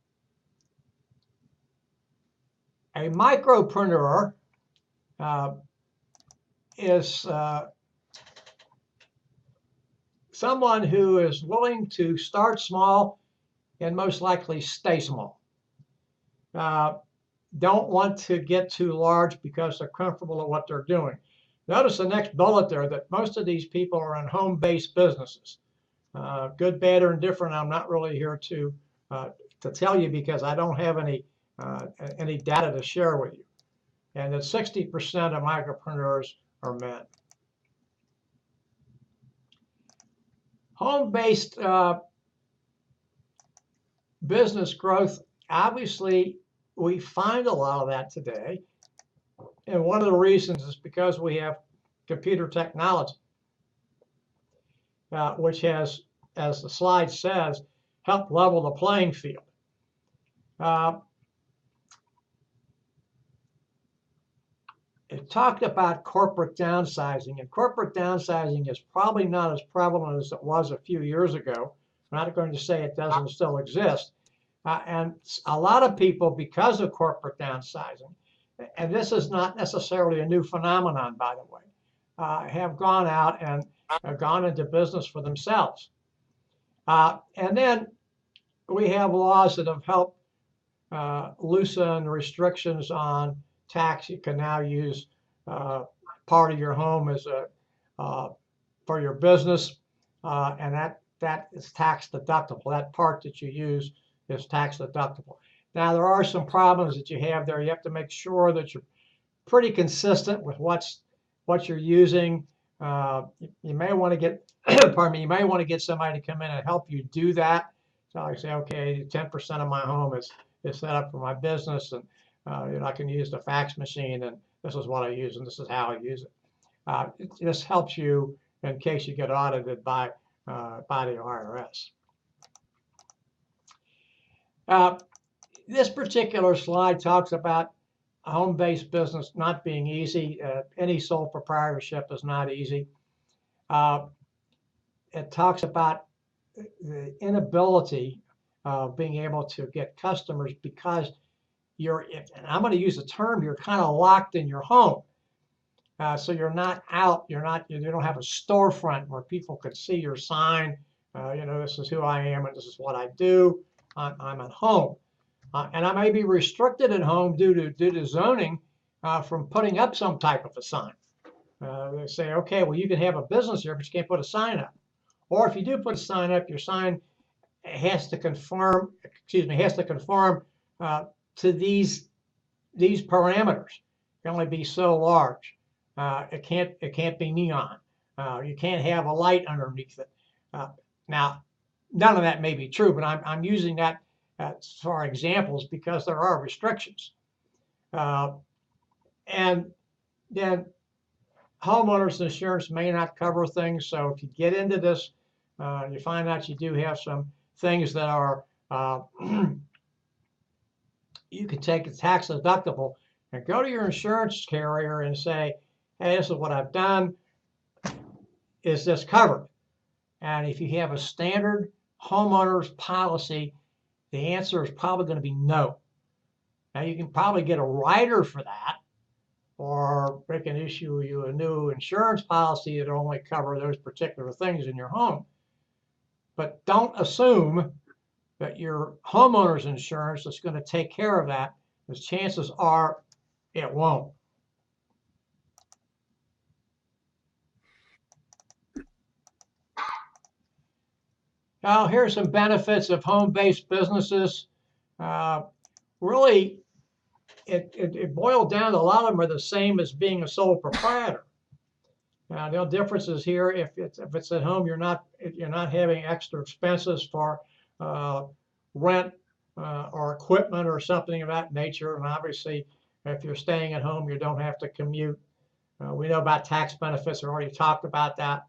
Speaker 1: micropreneur is someone who is willing to start small and most likely stay small. Don't want to get too large because they're comfortable at what they're doing. Notice the next bullet there that most of these people are in home-based businesses. Good, bad, or indifferent, I'm not really here to tell you because I don't have any data to share with you. And that 60% of micropreneurs are men. Home-based business growth, obviously, we find a lot of that today. And one of the reasons is because we have computer technology, which has, as the slide says, helped level the playing field. It talked about corporate downsizing, and corporate downsizing is probably not as prevalent as it was a few years ago. I'm not going to say it doesn't still exist. And a lot of people, because of corporate downsizing, and this is not necessarily a new phenomenon, by the way, have gone out and gone into business for themselves. And then we have laws that have helped loosen restrictions on tax. You can now use part of your home as for your business, and that is tax deductible. That part that you use is tax deductible. Now, there are some problems that you have there. You have to make sure that you're pretty consistent with what you're using. You may want to get, pardon me, you may want to get somebody to come in and help you do that. So I say, okay, 10% of my home is set up for my business, and I can use the fax machine, and this is what I use, and this is how I use it. It just helps you in case you get audited by the IRS. This particular slide talks about a home-based business not being easy. Any sole proprietorship is not easy. It talks about the inability of being able to get customers because and I'm going to use a term, you're kind of locked in your home. So you're not out, you don't have a storefront where people could see your sign, this is who I am and this is what I do. I'm at home. And I may be restricted at home due to zoning from putting up some type of a sign. They say, okay, well, you can have a business here, but you can't put a sign up. Or if you do put a sign up, your sign has to conform to these parameters. It can only be so large. It can't be neon. You can't have a light underneath it. Now, none of that may be true, but I'm using that for examples because there are restrictions. And then homeowners insurance may not cover things. So if you get into this, you find out you do have some things that are you can take a tax deductible and go to your insurance carrier and say, hey, this is what I've done. Is this covered? And if you have a standard homeowner's policy, the answer is probably going to be no. Now, you can probably get a rider for that, or they can issue you a new insurance policy that only cover those particular things in your home. But don't assume that your homeowner's insurance is going to take care of that, because chances are it won't. Now, here's some benefits of home-based businesses. Really, it boiled down to a lot of them are the same as being a sole proprietor. Now, the differences here, if it's at home, you're not having extra expenses for rent or equipment or something of that nature. And obviously, if you're staying at home, you don't have to commute. We know about tax benefits. I already talked about that.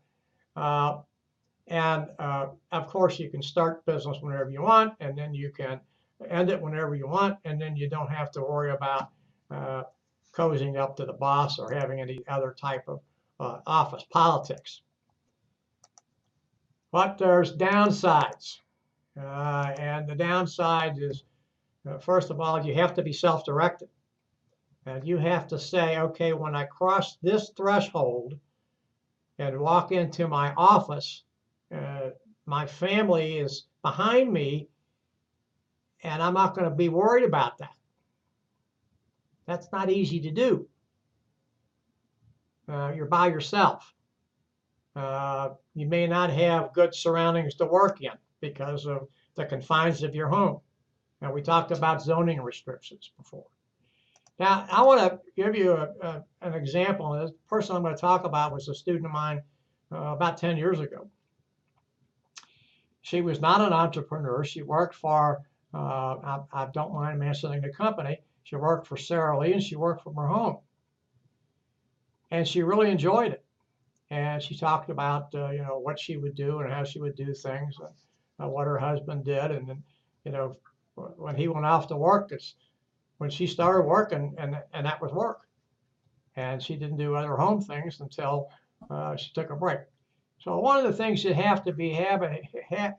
Speaker 1: And of course, you can start business whenever you want, and then you can end it whenever you want, and then you don't have to worry about cozying up to the boss or having any other type of office politics. But there's downsides, and the downside is, first of all, you have to be self-directed. And you have to say, okay, when I cross this threshold and walk into my office, my family is behind me, and I'm not going to be worried about that. That's not easy to do. You're by yourself. You may not have good surroundings to work in because of the confines of your home. And we talked about zoning restrictions before. Now, I want to give you an example. The person I'm going to talk about was a student of mine about 10 years ago. She was not an entrepreneur. She worked for, I don't mind mentioning the company, she worked for Sara Lee, and she worked from her home. And she really enjoyed it. And she talked about, what she would do and how she would do things, and what her husband did. And then, when he went off to work, it's when she started working, and that was work. And she didn't do other home things until she took a break. So one of the things you have to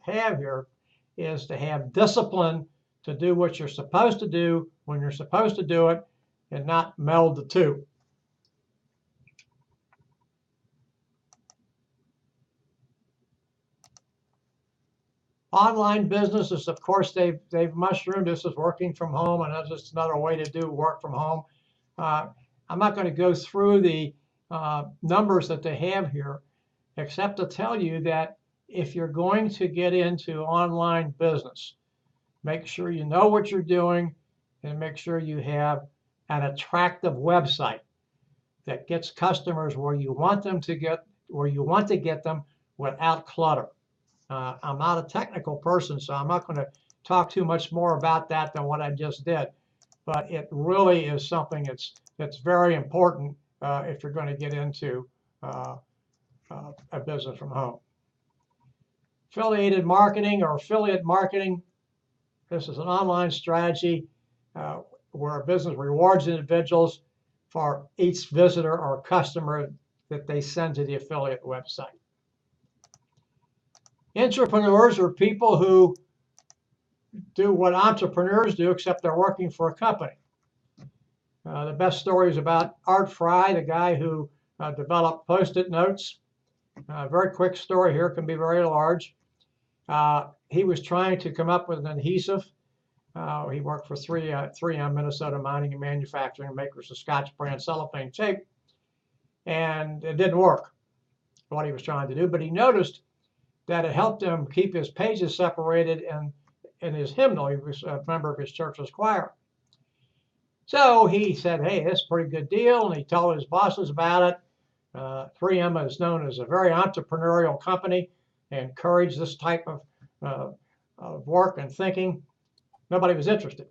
Speaker 1: have here is to have discipline to do what you're supposed to do when you're supposed to do it, and not meld the two. Online businesses, of course, they've mushroomed. This is working from home, and that's just another way to do work from home. I'm not going to go through the numbers that they have here, except to tell you that if you're going to get into online business, make sure you know what you're doing, and make sure you have an attractive website that gets customers where you want them to get, them without clutter. I'm not a technical person, so I'm not going to talk too much more about that than what I just did. But it really is something that's very important if you're going to get into a business from home. Affiliated marketing or affiliate marketing. This is an online strategy where a business rewards individuals for each visitor or customer that they send to the affiliate website. Entrepreneurs are people who do what entrepreneurs do, except they're working for a company. The best story is about Art Fry, the guy who developed Post-it notes. Very quick story here, can be very large. He was trying to come up with an adhesive. He worked for 3M Minnesota Mining and Manufacturing, makers of Scotch brand cellophane tape, and it didn't work, what he was trying to do. But he noticed that it helped him keep his pages separated in his hymnal. He was a member of his church's choir. So he said, hey, that's a pretty good deal, and he told his bosses about it. 3M is known as a very entrepreneurial company. They encourage this type of work and thinking. Nobody was interested.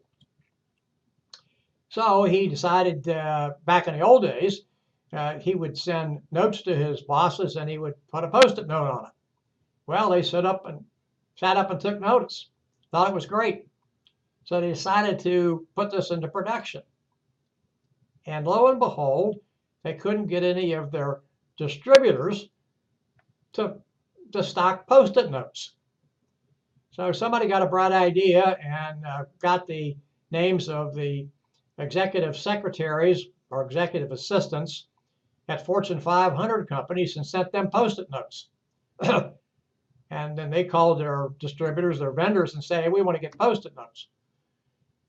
Speaker 1: So he decided back in the old days, he would send notes to his bosses, and he would put a Post-it note on it. Well, they sat up and took notice, thought it was great. So they decided to put this into production. And lo and behold, they couldn't get any of their distributors to stock Post-it notes. So somebody got a bright idea and got the names of the executive secretaries or executive assistants at Fortune 500 companies and sent them Post-it notes. And then they called their distributors, their vendors, and said, hey, we want to get Post-it notes.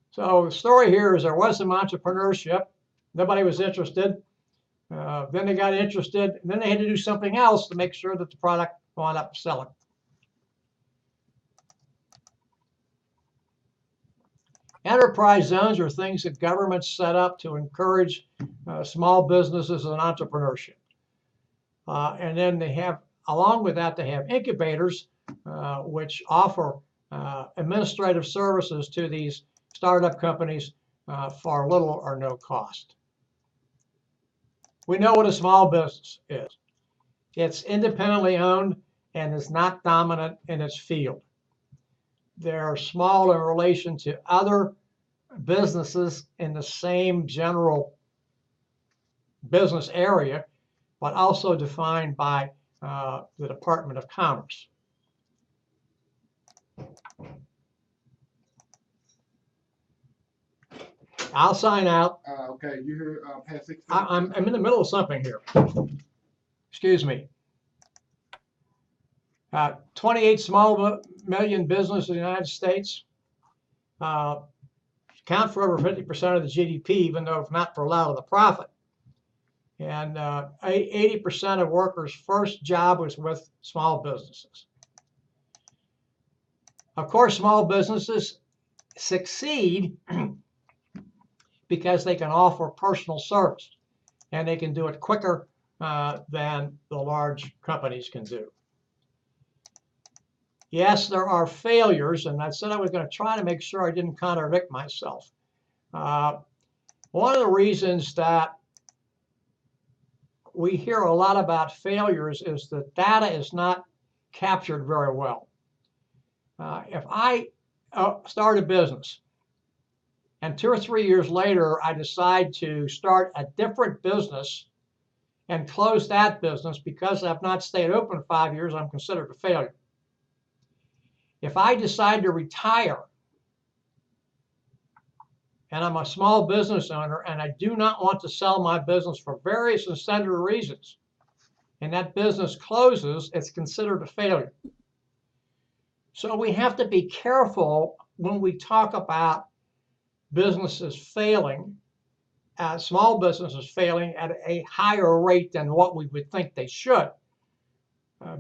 Speaker 1: So the story here is there was some entrepreneurship. Nobody was interested. Then they got interested, and then they had to do something else to make sure that the product wound up selling. Enterprise zones are things that governments set up to encourage small businesses and entrepreneurship. And then they have, along with that, they have incubators, which offer administrative services to these startup companies for little or no cost. We know what a small business is. It's independently owned and is not dominant in its field. They're small in relation to other businesses in the same general business area, but also defined by the Department of Commerce. I'll sign out.
Speaker 4: Okay, you hear past 16?
Speaker 1: I'm in the middle of something here. Excuse me. 28 small million businesses in the United States count for over 50% of the GDP, even though not for a lot of the profit. And 80% of workers' first job was with small businesses. Of course, small businesses succeed because they can offer personal service and they can do it quicker than the large companies can do. Yes, there are failures, and I said I was going to try to make sure I didn't contradict myself. One of the reasons that we hear a lot about failures is that data is not captured very well. If I start a business and 2 or 3 years later I decide to start a different business and close that business because I've not stayed open 5 years, I'm considered a failure. If I decide to retire and I'm a small business owner and I do not want to sell my business for various and sundry reasons, and that business closes, it's considered a failure. So we have to be careful when we talk about businesses failing, small businesses failing at a higher rate than what we would think they should,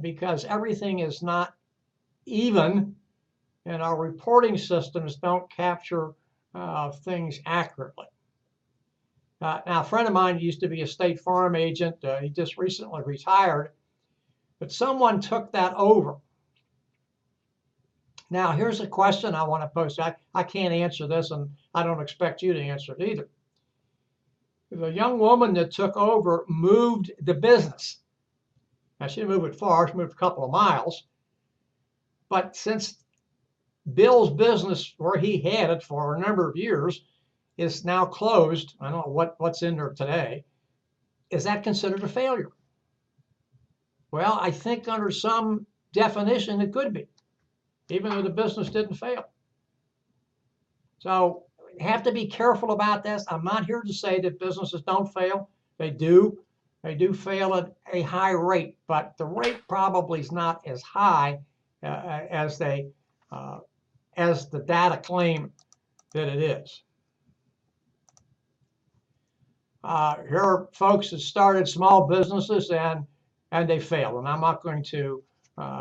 Speaker 1: because everything is not even, and our reporting systems don't capture things accurately. Now, a friend of mine used to be a State Farm agent. He just recently retired, but someone took that over. Now, here's a question I want to pose. I can't answer this, and I don't expect you to answer it either. The young woman that took over moved the business. Now, she didn't move it far. She moved a couple of miles. But since Bill's business, where he had it for a number of years, is now closed, I don't know what's in there today, is that considered a failure? Well, I think under some definition it could be, even though the business didn't fail. So you have to be careful about this. I'm not here to say that businesses don't fail. They do. They do fail at a high rate, but the rate probably is not as high as the data claim that it is. Here are folks that started small businesses and they failed, and I'm not going to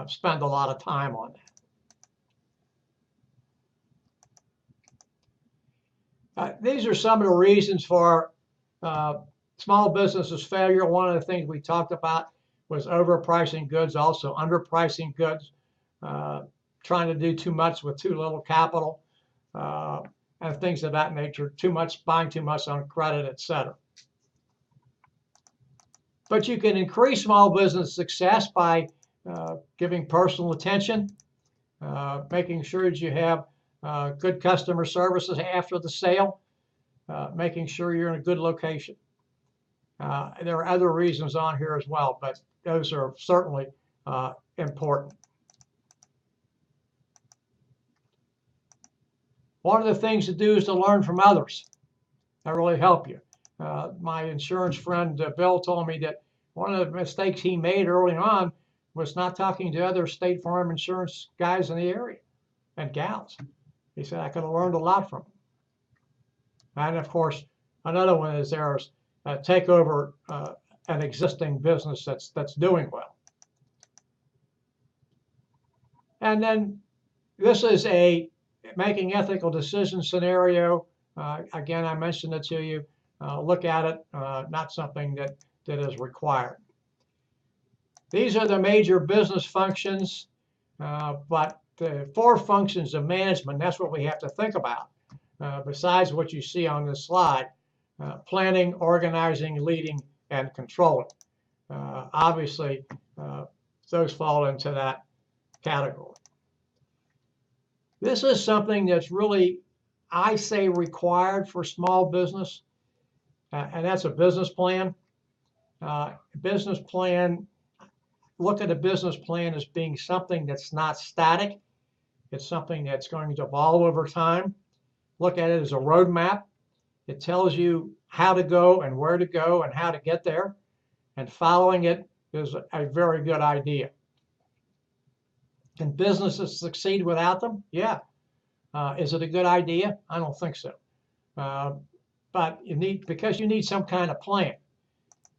Speaker 1: spend a lot of time on that. These are some of the reasons for small businesses failure. One of the things we talked about was overpricing goods, also underpricing goods, trying to do too much with too little capital, and things of that nature, buying too much on credit, etc. But you can increase small business success by giving personal attention, making sure that you have good customer services after the sale, making sure you're in a good location. There are other reasons on here as well, but those are certainly important. One of the things to do is to learn from others. That really help you. My insurance friend Bill told me that one of the mistakes he made early on was not talking to other State Farm insurance guys in the area and gals. He said, I could have learned a lot from them. And of course, another one is there's take over an existing business that's doing well. And then this is a making ethical decisions scenario. Again, I mentioned it to you. Look at it, not something that is required. These are the major business functions, but the 4 functions of management, that's what we have to think about. Besides what you see on this slide, planning, organizing, leading, and controlling. Obviously, those fall into that category. This is something that's really, I say, required for small business, and that's a business plan. Business plan, look at a business plan as being something that's not static. It's something that's going to evolve over time. Look at it as a roadmap. It tells you how to go and where to go and how to get there, and following it is a very good idea. Can businesses succeed without them? Yeah. Is it a good idea? I don't think so. But because you need some kind of plan,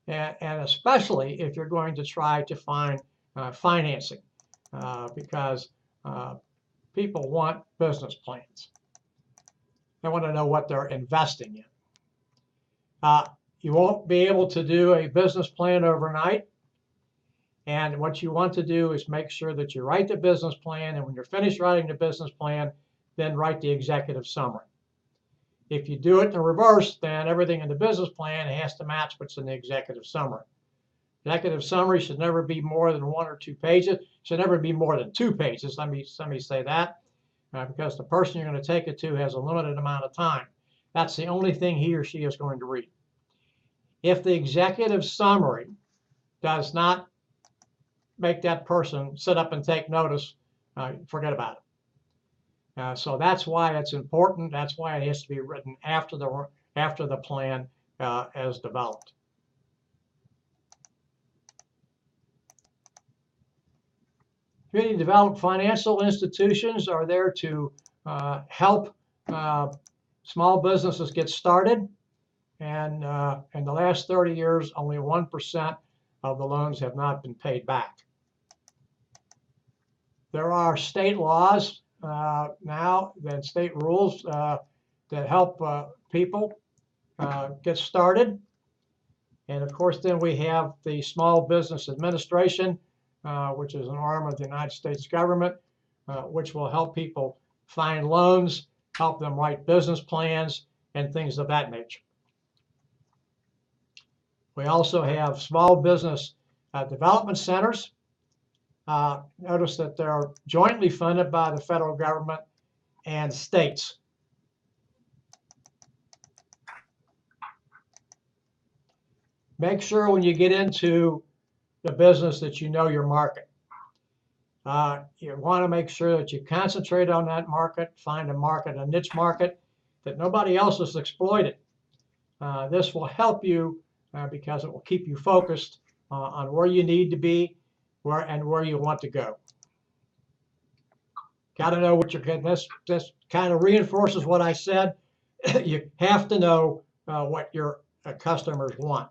Speaker 1: and especially if you're going to try to find financing, because people want business plans. They want to know what they're investing in. You won't be able to do a business plan overnight. And what you want to do is make sure that you write the business plan, and when you're finished writing the business plan, then write the executive summary. If you do it in reverse, then everything in the business plan has to match what's in the executive summary. Executive summary should never be more than 1 or 2 pages. Should never be more than 2 pages. Let me say that, because the person you're going to take it to has a limited amount of time. That's the only thing he or she is going to read. If the executive summary does not make that person sit up and take notice, forget about it. So that's why it's important. That's why it has to be written after the plan is developed. Community development financial institutions are there to help small businesses get started. And in the last 30 years, only 1% of the loans have not been paid back. There are state laws now, and state rules that help people get started. And of course, then we have the Small Business Administration, which is an arm of the United States government, which will help people find loans, help them write business plans, and things of that nature. We also have small business development centers. Notice that they're jointly funded by the federal government and states. Make sure when you get into the business that you know your market. You want to make sure that you concentrate on that market, find a market, a niche market that nobody else has exploited. This will help you because it will keep you focused on where you need to be, where you want to go. Got to know what you're getting. This kind of reinforces what I said. You have to know what your customers want.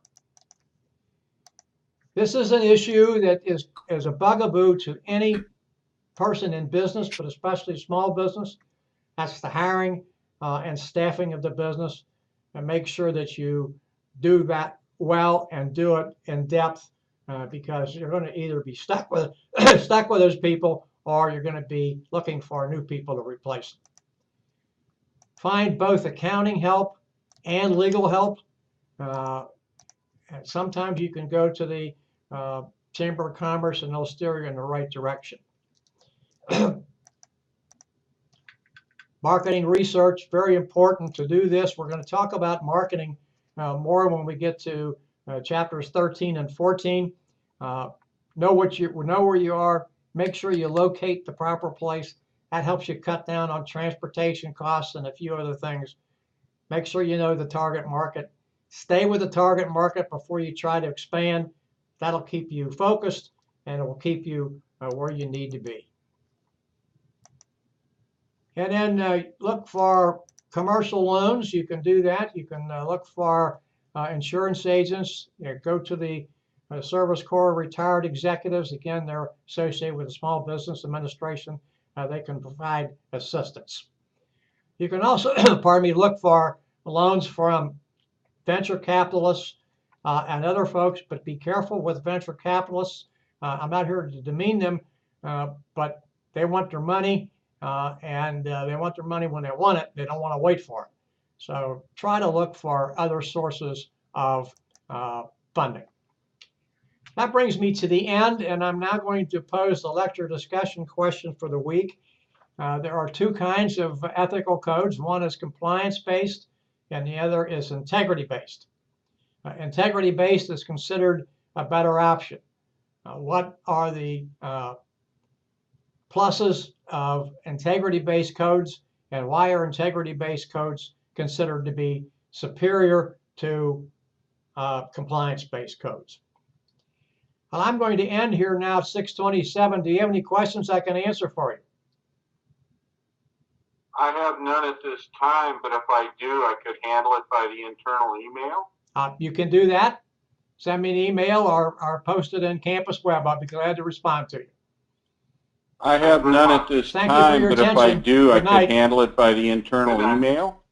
Speaker 1: This is an issue that is a bugaboo to any person in business, but especially small business. That's the hiring and staffing of the business, and make sure that you do that well and do it in depth, because you're going to either be stuck with those people, or you're going to be looking for new people to replace them. Find both accounting help and legal help. And sometimes you can go to the Chamber of Commerce and they'll steer you in the right direction. Marketing research, very important to do this. We're going to talk about marketing more when we get to chapters 13 and 14. Know where you are. Make sure you locate the proper place. That helps you cut down on transportation costs and a few other things. Make sure you know the target market. Stay with the target market before you try to expand. That'll keep you focused, and it will keep you where you need to be. And then look for commercial loans. You can do that. You can look for insurance agents. Go to the Service Corps retired executives. Again, they're associated with the Small Business Administration. They can provide assistance. You can also, look for loans from venture capitalists and other folks, but be careful with venture capitalists. I'm not here to demean them, but they want their money, and they want their money when they want it. They don't want to wait for it. So try to look for other sources of funding. That brings me to the end, and I'm now going to pose the lecture discussion question for the week. There are two kinds of ethical codes. One is compliance-based, and the other is integrity-based. Integrity-based is considered a better option. What are the pluses of integrity-based codes, and why are integrity-based codes considered to be superior to compliance-based codes. Well, I'm going to end here now at 6:27. Do you have any questions I can answer for you?
Speaker 3: I have none at this time, but if I do, I could handle it by the internal email.
Speaker 1: You can do that. Send me an email or post it in Campus Web. I'll be glad to respond to you.
Speaker 2: I have none at this
Speaker 1: Thank you for
Speaker 2: time,
Speaker 1: your
Speaker 2: but if I
Speaker 1: attention.
Speaker 2: do, I
Speaker 1: Good night.
Speaker 2: could handle it by the internal
Speaker 3: Good night.
Speaker 2: email.